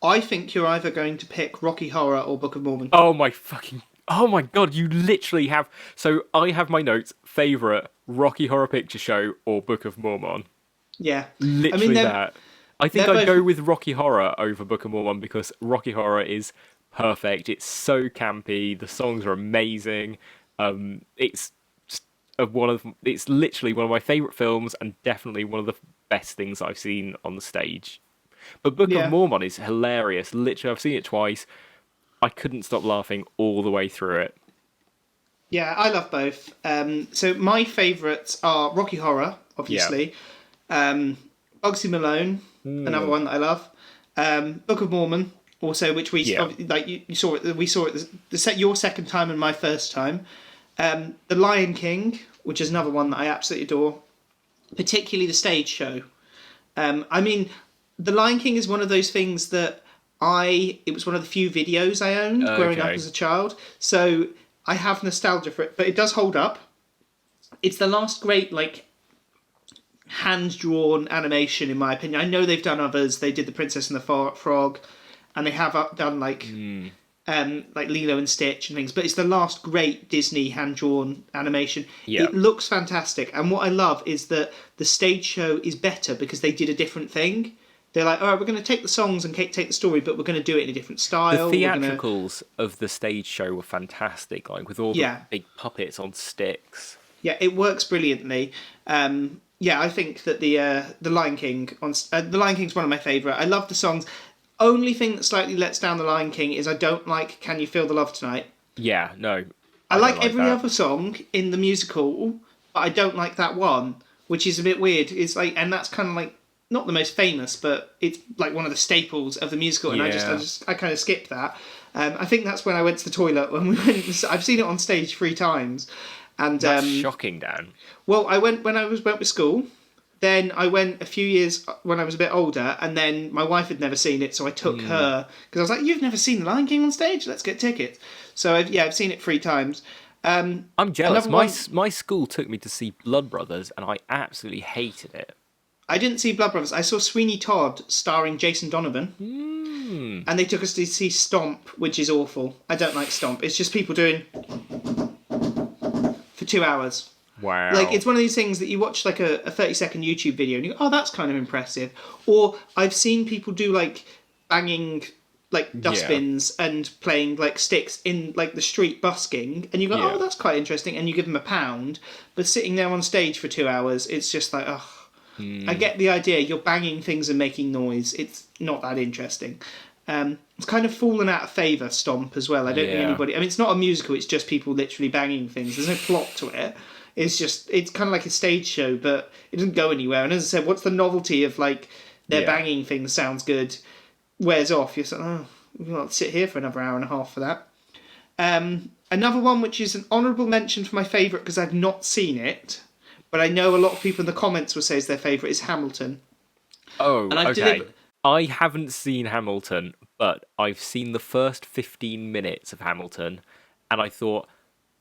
Speaker 1: I think you're either going to pick Rocky Horror or Book of Mormon.
Speaker 2: Oh my god, you literally have... So I have my notes, favourite, Rocky Horror Picture Show or Book of Mormon.
Speaker 1: Yeah.
Speaker 2: Literally that. I think I'd go with Rocky Horror over Book of Mormon because Rocky Horror is perfect. It's so campy. The songs are amazing. It's literally one of my favourite films and definitely one of the best things I've seen on the stage. But Book of
Speaker 1: Yeah.
Speaker 2: Mormon is hilarious. Literally, I've seen it twice. I couldn't stop laughing all the way through it.
Speaker 1: Yeah, I love both. So my favourites are Rocky Horror,
Speaker 2: Yeah.
Speaker 1: obviously. Bugsy Malone, another one that I love. Book of Mormon, also, which we
Speaker 2: Yeah.
Speaker 1: like. You saw it. We saw it your second time and my first time. The Lion King, which is another one that I absolutely adore, particularly the stage show. I mean, The Lion King is one of those things that it was one of the few videos I owned growing up
Speaker 2: Okay.
Speaker 1: as a child, so I have nostalgia for it, but it does hold up. It's the last great, like, hand-drawn animation, in my opinion. I know they've done others. They did The Princess and the Frog, and they have done, like Lilo and Stitch and things, but it's the last great Disney hand-drawn animation.
Speaker 2: Yeah.
Speaker 1: It looks fantastic, and what I love is that the stage show is better because they did a different thing. They're like, all right, we're going to take the songs and take the story, but we're going to do it in a different
Speaker 2: The
Speaker 1: style.
Speaker 2: theatricals of the stage show were fantastic, like with all the
Speaker 1: Yeah.
Speaker 2: big puppets on sticks.
Speaker 1: Yeah, it works brilliantly. Yeah, I think that the Lion King the Lion King's one of my favourite. I love the songs. Only thing that slightly lets down the Lion King is I don't like "Can You Feel the Love Tonight."
Speaker 2: Yeah, no.
Speaker 1: I
Speaker 2: don't
Speaker 1: like every
Speaker 2: that.
Speaker 1: other song in the musical, but I don't like that one, which is a bit weird. It's like, and that's kind of like not the most famous, but it's like one of the staples of the musical, and
Speaker 2: Yeah.
Speaker 1: I kind of skipped that. I think that's when I went to the toilet when we went. I've seen it on stage 3 times, and
Speaker 2: That's shocking, Dan.
Speaker 1: well, I went when I went with school. Then I went a few years when I was a bit older, and then my wife had never seen it, so I took her because I was like, "You've never seen The Lion King on stage? Let's get tickets." So I've seen it 3 times.
Speaker 2: I'm jealous.
Speaker 1: Another
Speaker 2: My
Speaker 1: one-
Speaker 2: my school took me to see Blood Brothers, and I absolutely hated it.
Speaker 1: I didn't see Blood Brothers. I saw Sweeney Todd starring Jason Donovan, and they took us to see Stomp, which is awful. I don't like Stomp. It's just people doing for 2 hours.
Speaker 2: Wow.
Speaker 1: Like, it's one of these things that you watch like a 30-second YouTube video and you go, oh, that's kind of impressive. Or I've seen people do like banging like dustbins and playing like sticks in like the street busking, and you go,
Speaker 2: Yeah.
Speaker 1: oh, that's quite interesting, and you give them £1. But sitting there on stage for 2 hours, it's just like, oh. I get the idea. You're banging things and making noise. It's not that interesting. It's kind of fallen out of favour, Stomp, as well. I don't think
Speaker 2: Yeah.
Speaker 1: anybody... I mean, it's not a musical. It's just people literally banging things. There's no plot to it. It's kind of like a stage show, but it doesn't go anywhere. And as I said, what's the novelty of, like, they're banging things sounds good, wears off. You're like, oh, we'll have to sit here for another hour and a half for that. Another one, which is an honourable mention for my favourite, because I've not seen it, but I know a lot of people in the comments will say it's their favourite, is Hamilton.
Speaker 2: Oh,
Speaker 1: And I've
Speaker 2: okay. I haven't seen Hamilton, but I've seen the first 15 minutes of Hamilton, and I thought,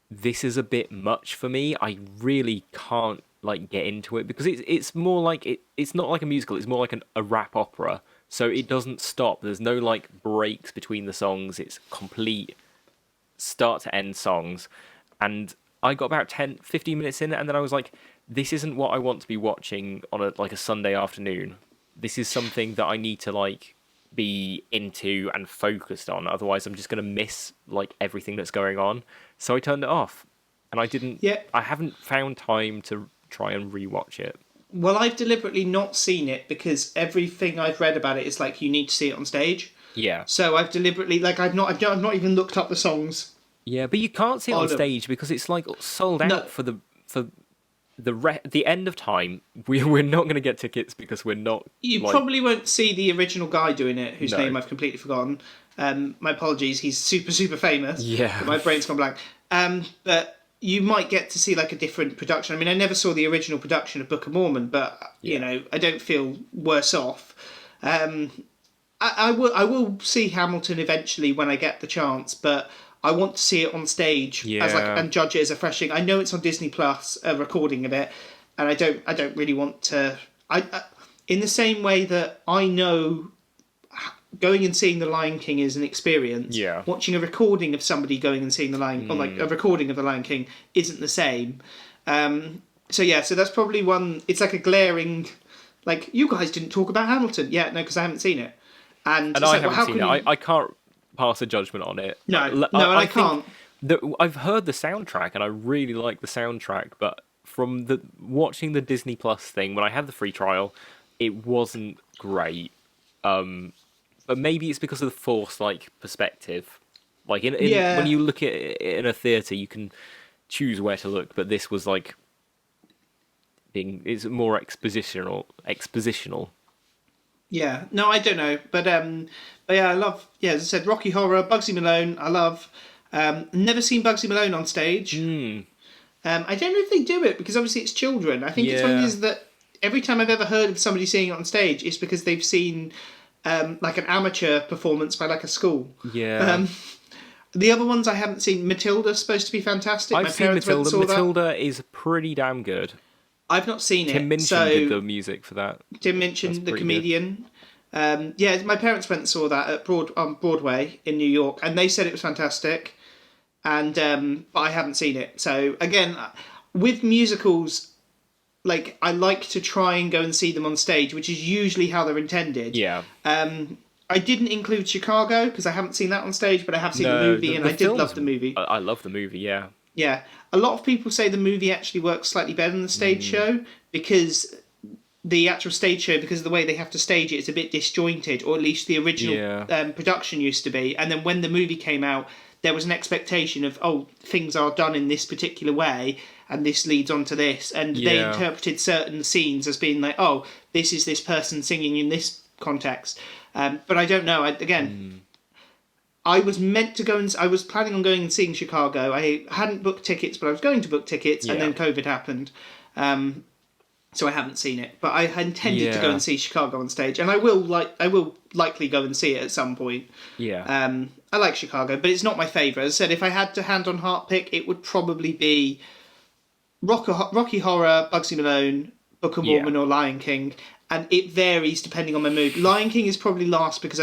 Speaker 2: this is a bit much for me. I really can't like get into it because it's more like it's not like a musical. It's more like a rap opera. So it doesn't stop. There's no like breaks between the songs. It's complete start to end songs. And I got about 15 minutes in, and then I was like, this isn't what I want to be watching on a Sunday afternoon. This is something that I need to like be into and focused on. Otherwise, I'm just going to miss like everything that's going on. So I turned it off, and I didn't.
Speaker 1: Yeah.
Speaker 2: I haven't found time to try and rewatch it.
Speaker 1: Well, I've deliberately not seen it because everything I've read about it is like you need to see it on stage.
Speaker 2: Yeah.
Speaker 1: So I've deliberately I've not even looked up the songs.
Speaker 2: Yeah, but you can't see it on
Speaker 1: no.
Speaker 2: stage because it's like sold out
Speaker 1: No.
Speaker 2: for the end of time. We're not going to get tickets because we're not.
Speaker 1: You
Speaker 2: like,
Speaker 1: probably won't see the original guy doing it, whose
Speaker 2: No.
Speaker 1: name I've completely forgotten. My apologies. He's super, super famous.
Speaker 2: Yeah.
Speaker 1: But my brain's gone blank. But you might get to see like a different production. I mean, I never saw the original production of Book of Mormon, but you know, I don't feel worse off. I will see Hamilton eventually when I get the chance, but I want to see it on stage and judge it as a fresh thing. I know it's on Disney Plus, a recording of it, and I don't really want to. In the same way that I know going and seeing The Lion King is an experience.
Speaker 2: Yeah.
Speaker 1: Watching a recording of somebody going and seeing The Lion, or like a recording of The Lion King, isn't the same. So that's probably one. It's like a glaring, like, you guys didn't talk about Hamilton. Yeah, no, because I haven't seen it. And
Speaker 2: I
Speaker 1: like,
Speaker 2: haven't seen it. I can't pass a judgment on it.
Speaker 1: No,
Speaker 2: Like,
Speaker 1: and I
Speaker 2: think
Speaker 1: can't.
Speaker 2: I've heard the soundtrack and I really like the soundtrack, but from watching the Disney Plus thing when I had the free trial, it wasn't great. But maybe it's because of the forced perspective. Like in when
Speaker 1: Yeah,
Speaker 2: you look at it in a theater, you can choose where to look, but this was it's more expositional.
Speaker 1: yeah. No, I don't know, but yeah, I love. Yeah, as I said, Rocky Horror, Bugsy Malone. I love. Never seen Bugsy Malone on stage.
Speaker 2: Hmm.
Speaker 1: I don't know if they do it because obviously it's children. I think it's one of
Speaker 2: Yeah.
Speaker 1: these that every time I've ever heard of somebody seeing it on stage, it's because they've seen like an amateur performance by like a school.
Speaker 2: Yeah.
Speaker 1: Um, the other ones I haven't seen. Matilda's supposed to be fantastic.
Speaker 2: I've
Speaker 1: My
Speaker 2: seen
Speaker 1: parents went and
Speaker 2: Matilda.
Speaker 1: saw that.
Speaker 2: Matilda is pretty damn good.
Speaker 1: I've not seen
Speaker 2: Tim
Speaker 1: it,
Speaker 2: Minchin did
Speaker 1: so
Speaker 2: the music for that.
Speaker 1: didn't
Speaker 2: That's
Speaker 1: mention the
Speaker 2: pretty good.
Speaker 1: comedian. Yeah, my parents went and saw that at on Broadway in New York, and they said it was fantastic. And but I haven't seen it. So again, with musicals, like I like to try and go and see them on stage, which is usually how they're intended.
Speaker 2: Yeah.
Speaker 1: I didn't include Chicago because I haven't seen that on stage, but I have seen the
Speaker 2: No,
Speaker 1: movie, and
Speaker 2: the
Speaker 1: I did love
Speaker 2: film's.
Speaker 1: the movie.
Speaker 2: I love the movie. Yeah.
Speaker 1: Yeah, a lot of people say the movie actually works slightly better than the stage show because the actual stage show, because of the way they have to stage it, it's a bit disjointed, or at least the original
Speaker 2: Yeah.
Speaker 1: production used to be. And then when the movie came out, there was an expectation of, oh, things are done in this particular way, and this leads on to this. And they
Speaker 2: Yeah.
Speaker 1: interpreted certain scenes as being like, oh, this is this person singing in this context. But I don't know. Again, I was meant to go and I was planning on going and seeing Chicago. I hadn't booked tickets, but I was going to book tickets, and
Speaker 2: Yeah.
Speaker 1: then COVID happened. So I haven't seen it, but I had intended to go
Speaker 2: Yeah.
Speaker 1: and see Chicago on stage, and I will likely go and see it at some point.
Speaker 2: Yeah.
Speaker 1: I like Chicago, but it's not my favourite. As I said, if I had to hand on heart pick, it would probably be Rocky Horror, Bugsy Malone, Book of
Speaker 2: Yeah.
Speaker 1: Mormon, or Lion King, and it varies depending on my mood. Lion King is probably last because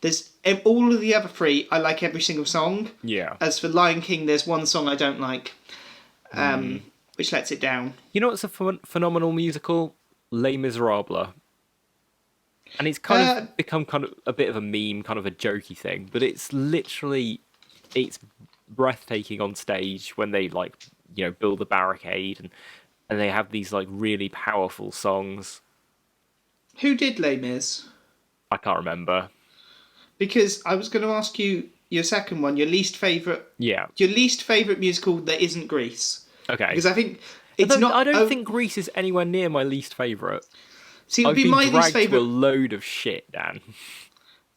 Speaker 1: there's all of the other three. I like every single song.
Speaker 2: Yeah.
Speaker 1: As for Lion King, there's one song I don't like, which lets it down.
Speaker 2: You know what's a phenomenal musical? Les Miserables. And it's kind of become kind of a bit of a meme, kind of a jokey thing, but it's breathtaking on stage when they build the barricade and they have these really powerful songs.
Speaker 1: Who did Les Mis?
Speaker 2: I can't remember.
Speaker 1: Because I was going to ask you your second one, your least favourite musical that isn't Grease.
Speaker 2: Okay.
Speaker 1: Because I think
Speaker 2: I don't think Grease is anywhere near my least favourite.
Speaker 1: See, it would
Speaker 2: I've
Speaker 1: be
Speaker 2: been
Speaker 1: my
Speaker 2: dragged
Speaker 1: least
Speaker 2: to a
Speaker 1: favourite.
Speaker 2: load of shit, Dan.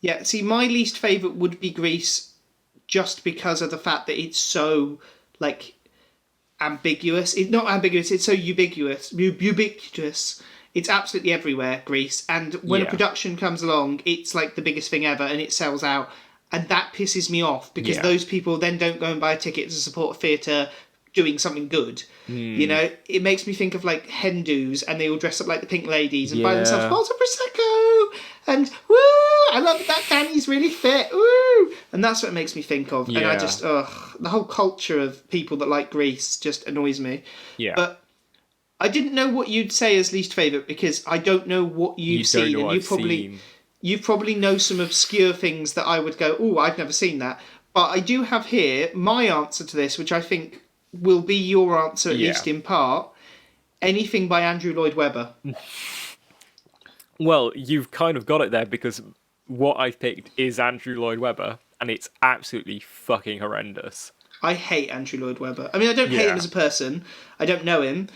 Speaker 1: Yeah, see, my least favourite would be Grease, just because of the fact that it's so ambiguous. It's not ambiguous. It's so ubiquitous. Ubiquitous. It's absolutely everywhere, Grease. And when a
Speaker 2: Yeah.
Speaker 1: production comes along, it's like the biggest thing ever, and it sells out. And that pisses me off because
Speaker 2: Yeah.
Speaker 1: those people then don't go and buy a ticket to support a theatre doing something good. You know, it makes me think of like hen dos, and they all dress up like the Pink Ladies and buy themselves
Speaker 2: Yeah.
Speaker 1: bottles of prosecco, and woo! I love that Danny's really fit, woo! And that's what it makes me think of. And I
Speaker 2: Yeah.
Speaker 1: just, the whole culture of people that like Grease just annoys me.
Speaker 2: Yeah.
Speaker 1: But I didn't know what you'd say as least favourite because I don't know what you've
Speaker 2: You don't
Speaker 1: seen,
Speaker 2: know
Speaker 1: and
Speaker 2: what I've
Speaker 1: probably
Speaker 2: seen.
Speaker 1: you probably know some obscure things that I would go, oh, I've never seen that. But I do have here my answer to this, which I think will be your answer, at
Speaker 2: Yeah.
Speaker 1: least in part. Anything by Andrew Lloyd Webber.
Speaker 2: Well, you've kind of got it there because what I picked is Andrew Lloyd Webber, and it's absolutely fucking horrendous.
Speaker 1: I hate Andrew Lloyd Webber. I mean, I don't hate him
Speaker 2: Yeah.
Speaker 1: as a person. I don't know him.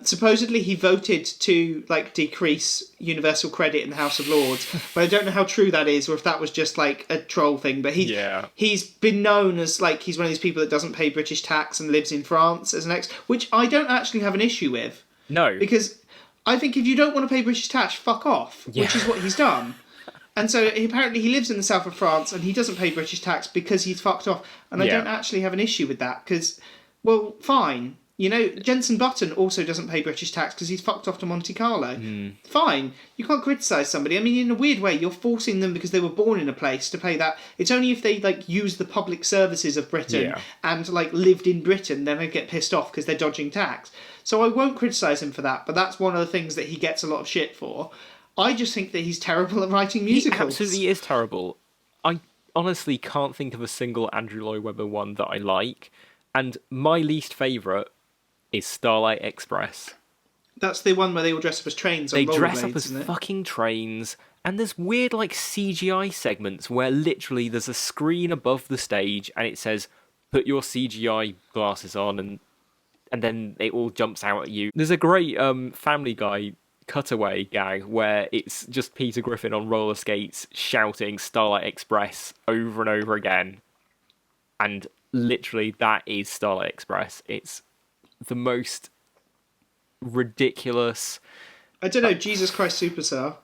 Speaker 1: Supposedly, he voted to decrease universal credit in the House of Lords, but I don't know how true that is, or if that was just like a troll thing. But
Speaker 2: Yeah.
Speaker 1: he's been known as he's one of these people that doesn't pay British tax and lives in France as an ex, which I don't actually have an issue with
Speaker 2: No.
Speaker 1: because I think if you don't want to pay British tax, fuck off, which is what he's done. And so apparently he lives in the south of France and he doesn't pay British tax because he's fucked off. And I
Speaker 2: Yeah.
Speaker 1: don't actually have an issue with that because, well, fine. You know, Jensen Button also doesn't pay British tax because he's fucked off to Monte Carlo. Fine. You can't criticise somebody. I mean, in a weird way, you're forcing them because they were born in a place to pay that. It's only if they, use the public services of Britain
Speaker 2: Yeah.
Speaker 1: and, lived in Britain, then they get pissed off because they're dodging tax. So I won't criticise him for that, but that's one of the things that he gets a lot of shit for. I just think that he's terrible at writing musicals.
Speaker 2: He absolutely is terrible. I honestly can't think of a single Andrew Lloyd Webber one that I like, and my least favourite is Starlight Express.
Speaker 1: That's the one where they all dress up as trains on
Speaker 2: They dress up
Speaker 1: rollerblades,
Speaker 2: as
Speaker 1: isn't it?
Speaker 2: fucking trains, and there's weird like CGI segments where literally there's a screen above the stage and it says, "Put your CGI glasses on," and then it all jumps out at you. There's a great Family Guy cutaway gag where it's just Peter Griffin on roller skates shouting "Starlight Express" over and over again, and literally that is Starlight Express. It's the most ridiculous.
Speaker 1: I don't know. Jesus Christ Superstar.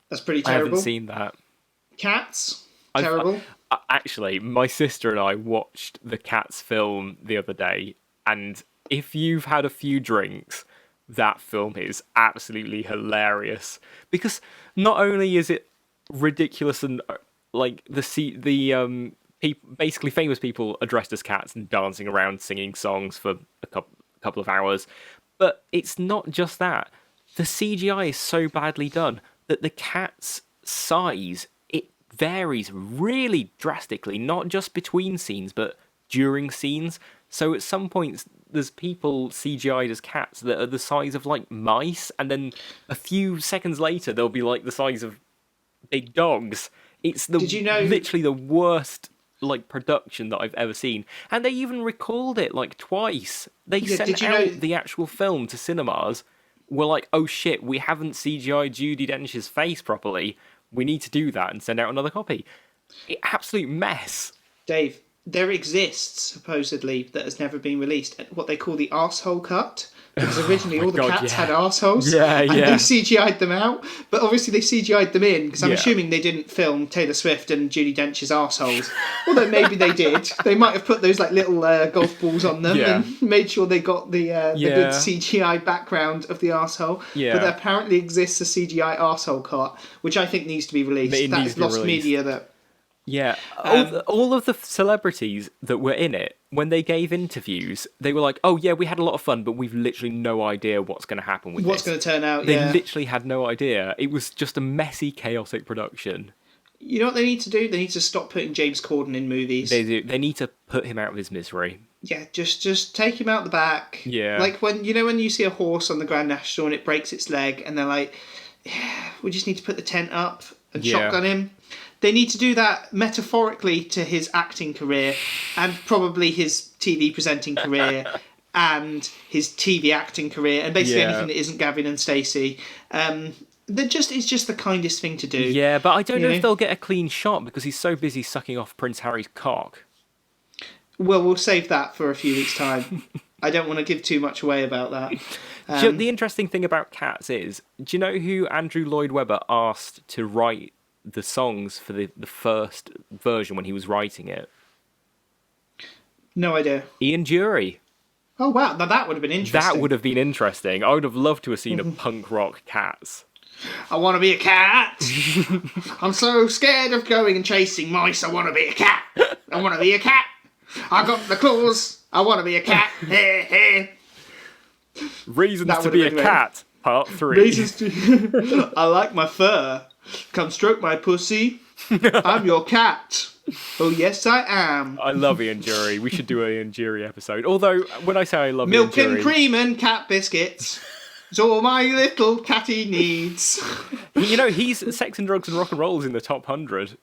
Speaker 1: That's pretty
Speaker 2: I haven't
Speaker 1: terrible.
Speaker 2: seen that.
Speaker 1: Cats.
Speaker 2: I've-
Speaker 1: Terrible.
Speaker 2: Actually, my sister and I watched the Cats film the other day, and if you've had a few drinks, that film is absolutely hilarious. Because not only is it ridiculous and like basically famous people are dressed as cats and dancing around singing songs for a couple of hours, but it's not just that. The CGI is so badly done that the cat's size, it varies really drastically, not just between scenes, but during scenes. So at some points, there's people CGI'd as cats that are the size of like mice, and then a few seconds later, they'll be like the size of big dogs. It's
Speaker 1: Did you know?
Speaker 2: literally the worst like production that I've ever seen, and they even recalled it like twice. They sent out the actual film to cinemas. Were like, oh shit, we haven't CGI'd Judi Dench's face properly. We need to do that and send out another copy. Absolute mess.
Speaker 1: Dave, there exists, supposedly, that has never been released, what they call the arsehole cut. Because originally all the cats had arseholes.
Speaker 2: Yeah,
Speaker 1: and they CGI'd them out. But obviously they CGI'd them in, because I'm assuming they didn't film Taylor Swift and Judi Dench's arseholes. Although maybe they did. They might have put those like little golf balls on them and made sure they got the good CGI background of the arsehole.
Speaker 2: Yeah.
Speaker 1: But there apparently exists a CGI arsehole cut, which I think needs to be released. That is lost media that...
Speaker 2: Yeah, all of the celebrities that were in it, when they gave interviews, they were like, oh yeah, we had a lot of fun, but we've literally no idea what's going to happen with
Speaker 1: what's
Speaker 2: this.
Speaker 1: going to turn out,
Speaker 2: They literally had no idea. It was just a messy, chaotic production.
Speaker 1: You know what they need to do? They need to stop putting James Corden in movies.
Speaker 2: They do. They need to put him out of his misery.
Speaker 1: Yeah, just take him out the back.
Speaker 2: Yeah.
Speaker 1: Like when you see a horse on the Grand National and it breaks its leg and they're like, we just need to put the tent up and shotgun him. They need to do that metaphorically to his acting career and probably his TV presenting career and his TV acting career and basically anything that isn't Gavin and Stacey. It's just the kindest thing to do.
Speaker 2: Yeah, but I don't know if they'll get a clean shot because he's so busy sucking off Prince Harry's cock.
Speaker 1: Well, we'll save that for a few weeks' time. I don't want to give too much away about that.
Speaker 2: The interesting thing about Cats is, do you know who Andrew Lloyd Webber asked to write the songs for the first version when he was writing it?
Speaker 1: No idea.
Speaker 2: Ian Dury.
Speaker 1: Oh wow, now that would have been interesting.
Speaker 2: That would have been interesting. I would have loved to have seen a punk rock Cats.
Speaker 1: I want to be a cat. I'm so scared of going and chasing mice. I want to be a cat. I want to be a cat. I got the claws. I want to be a cat.
Speaker 2: Reasons to be a cat, part 3.
Speaker 1: Reasons to... I like my fur. Come stroke my pussy. I'm your cat. Oh, yes, I am.
Speaker 2: I love Ian Dury. We should do an Ian Dury episode. Although, when I say I love
Speaker 1: Milk
Speaker 2: Ian Dury...
Speaker 1: and cream and cat biscuits. It's all my little catty needs.
Speaker 2: You know, he's Sex and Drugs and Rock and Roll's in the top 100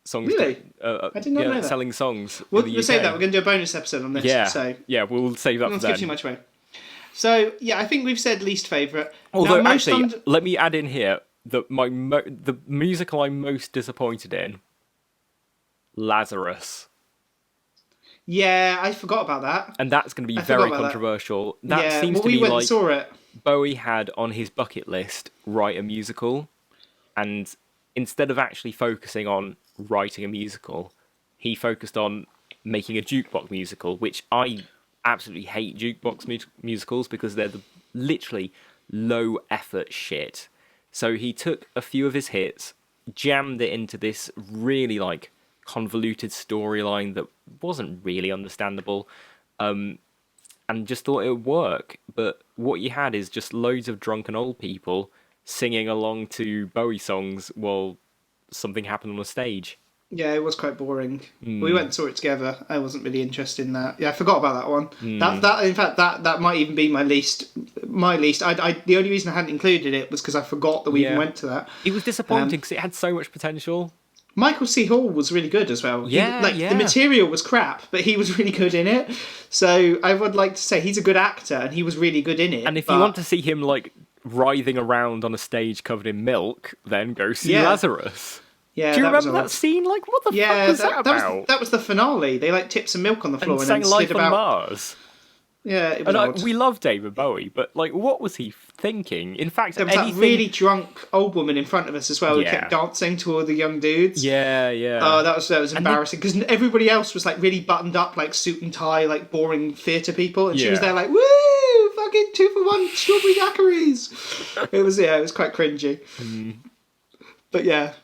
Speaker 2: songs.
Speaker 1: Really? I did not know that.
Speaker 2: Selling songs.
Speaker 1: We'll save that. We're going to do a bonus episode on this.
Speaker 2: Yeah,
Speaker 1: so.
Speaker 2: Yeah, we'll save that for then.
Speaker 1: Let's give too much away. So, yeah, I think we've said least favourite.
Speaker 2: Although, actually, let me add in here that the musical I'm most disappointed in, Lazarus.
Speaker 1: Yeah, I forgot about that.
Speaker 2: And that's going to be very controversial. That seems to
Speaker 1: we
Speaker 2: be
Speaker 1: went
Speaker 2: like
Speaker 1: and saw it.
Speaker 2: Bowie had on his bucket list write a musical, and instead of actually focusing on writing a musical, he focused on making a jukebox musical, which I absolutely hate jukebox musicals because they're literally low effort shit. So he took a few of his hits, jammed it into this really like convoluted storyline that wasn't really understandable, and just thought it would work. But what you had is just loads of drunken old people singing along to Bowie songs while something happened on the stage.
Speaker 1: Yeah, it was quite boring. We
Speaker 2: Mm,
Speaker 1: went and saw it together. I wasn't really interested in that. Yeah, I forgot about that one.
Speaker 2: mm.
Speaker 1: In fact that might even be my least. My least. The only reason I hadn't included it was because I forgot that we even
Speaker 2: Yeah.
Speaker 1: went to that.
Speaker 2: It was disappointing because it had so much potential.
Speaker 1: Michael C. Hall was really good as well. He
Speaker 2: Yeah,
Speaker 1: like the
Speaker 2: yeah.
Speaker 1: material was crap, but he was really good in it. So I would like to say he's a good actor, and he was really good in
Speaker 2: And
Speaker 1: it.
Speaker 2: if you want
Speaker 1: But
Speaker 2: to see him like writhing around on a stage covered in milk, then go see
Speaker 1: yeah,
Speaker 2: Lazarus.
Speaker 1: yeah,
Speaker 2: Do you
Speaker 1: that was
Speaker 2: remember that
Speaker 1: odd.
Speaker 2: scene? Like, what the fuck
Speaker 1: Yeah,
Speaker 2: was that about?
Speaker 1: that was the finale. They like tipped some milk on the
Speaker 2: And
Speaker 1: floor and then
Speaker 2: sang
Speaker 1: slid
Speaker 2: Life on
Speaker 1: about.
Speaker 2: Mars.
Speaker 1: Yeah, it was
Speaker 2: And
Speaker 1: odd.
Speaker 2: we love David Bowie, but like, what was he thinking? In fact,
Speaker 1: There was that
Speaker 2: anything.
Speaker 1: really drunk old woman in front of us as well who kept
Speaker 2: Yeah,
Speaker 1: dancing to all the young dudes.
Speaker 2: yeah, yeah.
Speaker 1: Oh, that was
Speaker 2: And the
Speaker 1: embarrassing because everybody else was like really buttoned up, like suit and tie, like boring theatre people, and she was
Speaker 2: yeah.
Speaker 1: there like, "Woo, fucking 2 for 1 strawberry daiquiris." It was quite cringy.
Speaker 2: Mm,
Speaker 1: But yeah,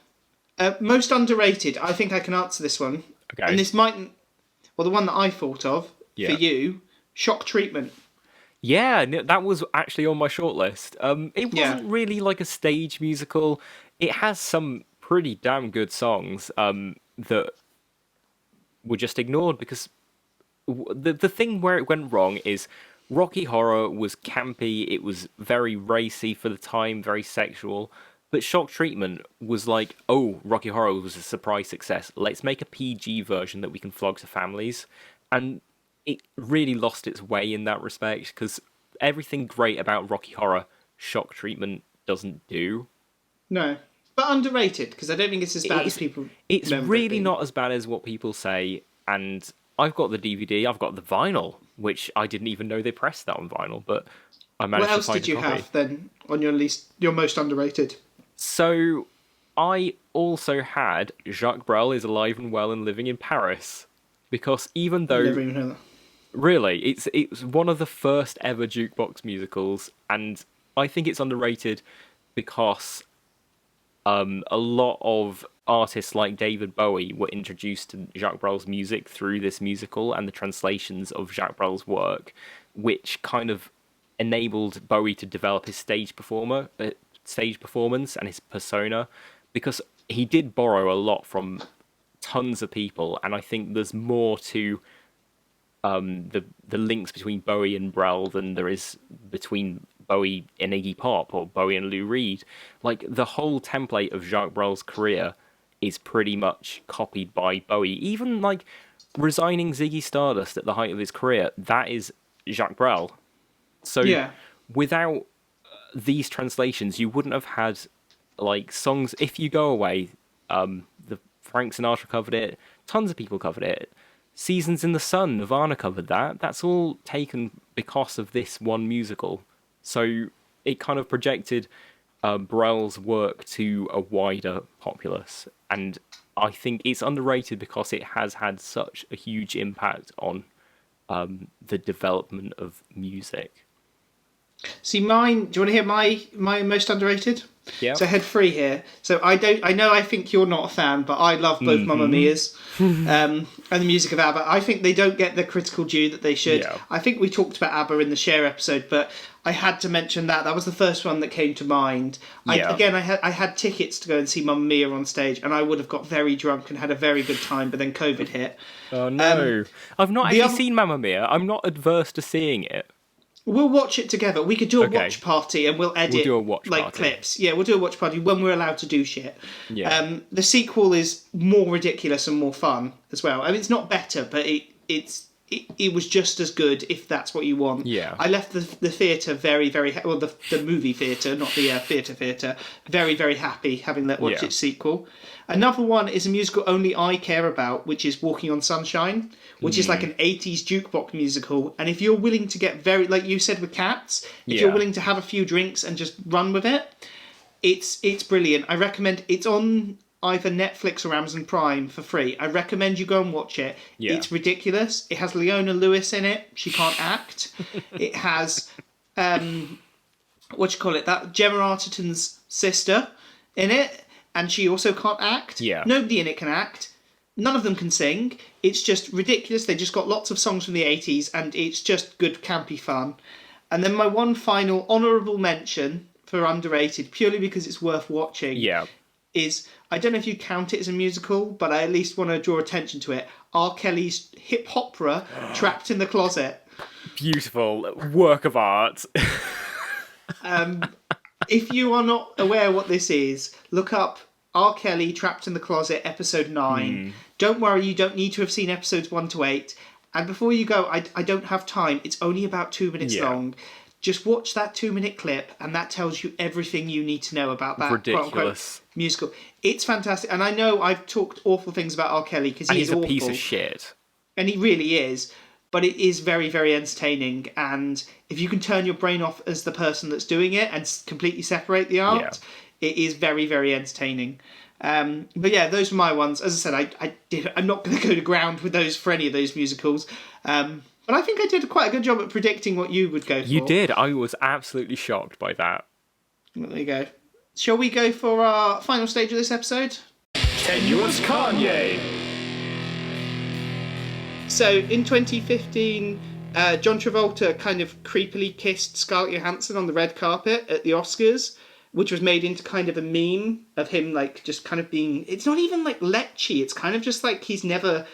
Speaker 1: most underrated. I think I can answer this one, and
Speaker 2: okay.
Speaker 1: this mightn't. Well, the one that I thought of for
Speaker 2: Yeah.
Speaker 1: you, Shock Treatment.
Speaker 2: Yeah, no, that was actually on my shortlist. It
Speaker 1: Yeah,
Speaker 2: wasn't really like a stage musical. It has some pretty damn good songs that were just ignored because the thing where it went wrong is Rocky Horror was campy. It was very racy for the time, very sexual. But Shock Treatment was like, oh, Rocky Horror was a surprise success. Let's make a PG version that we can flog to families. And it really lost its way in that respect because everything great about Rocky Horror, Shock Treatment doesn't do.
Speaker 1: no, but underrated because I don't think it's as bad as
Speaker 2: It's
Speaker 1: people
Speaker 2: it's
Speaker 1: remember it
Speaker 2: really
Speaker 1: being.
Speaker 2: not as bad as what people say, and I've got the DVD, I've got the vinyl, which I didn't even know they pressed that on vinyl, but I
Speaker 1: What
Speaker 2: managed to
Speaker 1: else
Speaker 2: find
Speaker 1: did
Speaker 2: a
Speaker 1: you
Speaker 2: copy.
Speaker 1: have then on your most underrated?
Speaker 2: So I also had Jacques Brel is alive and well and living in Paris. Because even though
Speaker 1: Never even heard that.
Speaker 2: really it's one of the first ever jukebox musicals, and I think it's underrated because a lot of artists like David Bowie were introduced to Jacques Brel's music through this musical and the translations of Jacques Brel's work, which kind of enabled Bowie to develop his stage performance and his persona, because he did borrow a lot from tons of people, and I think there's more to the links between Bowie and Brel than there is between Bowie and Iggy Pop or Bowie and Lou Reed. Like the whole template of Jacques Brel's career is pretty much copied by Bowie. Even like resigning Ziggy Stardust at the height of his career, that is Jacques Brel. So
Speaker 1: Yeah,
Speaker 2: without these translations, you wouldn't have had like songs. If You Go Away, the Frank Sinatra covered it. Tons of people covered it. Seasons in the Sun, Nirvana covered that. That's all taken because of this one musical. So it kind of projected Brel's work to a wider populace. And I think it's underrated because it has had such a huge impact on the development of music.
Speaker 1: see mine. Do you want to hear my most underrated?
Speaker 2: Yeah.
Speaker 1: So I had three here. So I don't. I know. I think you're not a fan, but I love both Mamma
Speaker 2: Hmm.
Speaker 1: Mia's and the music of ABBA. I think they don't get the critical due that they should.
Speaker 2: Yeah.
Speaker 1: I think we talked about ABBA in the Share episode, but I had to mention that. That was the first one that came to mind.
Speaker 2: Yeah.
Speaker 1: I had tickets to go and see Mamma Mia on stage, and I would have got very drunk and had a very good time. But then COVID hit.
Speaker 2: Oh no. I've not
Speaker 1: the
Speaker 2: actually
Speaker 1: other-
Speaker 2: seen Mamma Mia. I'm not adverse to seeing it.
Speaker 1: We'll watch it together. We could do a
Speaker 2: Okay.
Speaker 1: watch party and we'll edit
Speaker 2: do a watch
Speaker 1: like
Speaker 2: party.
Speaker 1: clips. Yeah, we'll do a watch party when we're allowed to do shit.
Speaker 2: Yeah.
Speaker 1: The sequel is more ridiculous and more fun as well. I mean, it's not better, but it was just as good if that's what you want.
Speaker 2: Yeah.
Speaker 1: I left the theatre very, very well, the movie theatre, not the theatre, very, very happy having watched
Speaker 2: Yeah.
Speaker 1: its sequel. Another one is a musical only I care about, which is Walking on Sunshine, which is like an 80s jukebox musical. And if you're willing to get very, like you said with Cats, if you're
Speaker 2: Yeah.
Speaker 1: willing to have a few drinks and just run with it, it's brilliant. I recommend it's on either Netflix or Amazon Prime for free. I recommend you go and watch it.
Speaker 2: Yeah.
Speaker 1: It's ridiculous. It has Leona Lewis in it. She can't act. It has what do you call it? That Gemma Arterton's sister in it, and she also can't act.
Speaker 2: Yeah.
Speaker 1: Nobody in it can act. None of them can sing. It's just ridiculous. They just got lots of songs from the 80s, and it's just good, campy fun. And then my one final honourable mention for underrated, purely because it's worth watching,
Speaker 2: Yeah.
Speaker 1: is, I don't know if you count it as a musical, but I at least want to draw attention to it. R. Kelly's hip opera, Trapped in the Closet.
Speaker 2: Beautiful work of art.
Speaker 1: If you are not aware what this is, look up R. Kelly, Trapped in the Closet, episode 9. Don't worry, you don't need to have seen episodes 1 to 8. And before you go, I don't have time. It's only about 2 minutes long. Just watch that 2-minute clip, and that tells you everything you need to know about that
Speaker 2: ridiculous
Speaker 1: musical. It's fantastic, and I know I've talked awful things about R. Kelly because he's awful.
Speaker 2: a piece of shit,
Speaker 1: and he really is. But it is very, very entertaining, and if you can turn your brain off as the person that's doing it and completely separate the art, it is very, very entertaining. But yeah, those were my ones. As I said, I'm not going to go to ground with those for any of those musicals. But I think I did quite a good job at predicting what you would go for.
Speaker 2: You did. I was absolutely shocked by that.
Speaker 1: Well, there you go. Shall we go for our final stage of this episode?
Speaker 2: Tenuous Kanye!
Speaker 1: So, in 2015, John Travolta kind of creepily kissed Scarlett Johansson on the red carpet at the Oscars, which was made into kind of a meme of him, like, just kind of being... It's not even, like, lechy. It's kind of just like he's never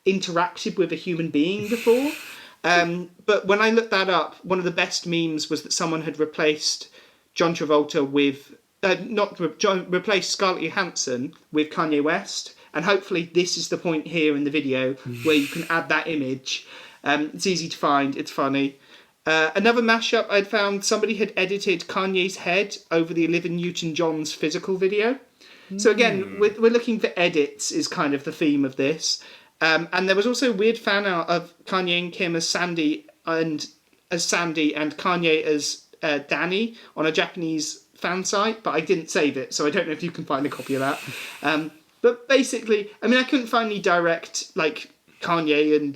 Speaker 1: interacted with a human being before. But when I looked that up, one of the best memes was that someone had replaced John Travolta with... replaced Scarlett Johansson with Kanye West. And hopefully this is the point here in the video where you can add that image. It's easy to find. It's funny. Another mashup I'd found, somebody had edited Kanye's head over the Olivia Newton-John's physical video. So again, we're looking for edits is kind of the theme of this. And there was also a weird fan art of Kanye and Kim as Sandy and Kanye as Danny on a Japanese fan site, but I didn't save it, so I don't know if you can find a copy of that. But basically, I mean, I couldn't find any direct, like, Kanye and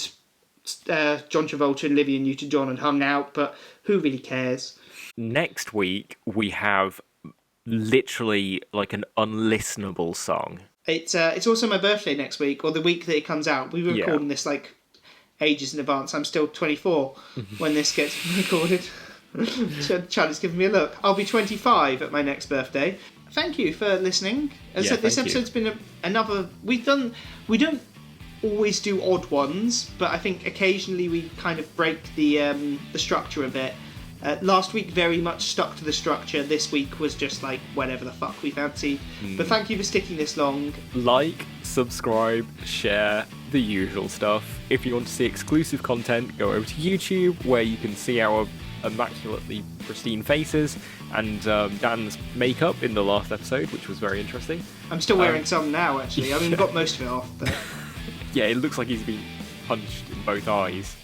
Speaker 1: John Travolta and Olivia Newton-John had hung out, but who really cares?
Speaker 2: Next week, we have literally, like, an unlistenable song.
Speaker 1: It's also my birthday next week, or the week that it comes out. We were recording this, like, ages in advance. I'm still 24 when this gets recorded. Charlie's giving me a look. I'll be 25 at my next birthday. Thank you for listening. As I said, this episode's been another... We don't always do odd ones, but I think occasionally we kind of break the structure a bit. Last week very much stuck to the structure. This week was just like whatever the fuck we fancy. But thank you for sticking this long.
Speaker 2: Like, subscribe, share, the usual stuff. If you want to see exclusive content, go over to YouTube where you can see our immaculately pristine faces and Dan's makeup in the last episode, which was very interesting.
Speaker 1: I'm still wearing some now, actually. I mean, I've got most of it off, but...
Speaker 2: Yeah, it looks like he's been punched in both eyes.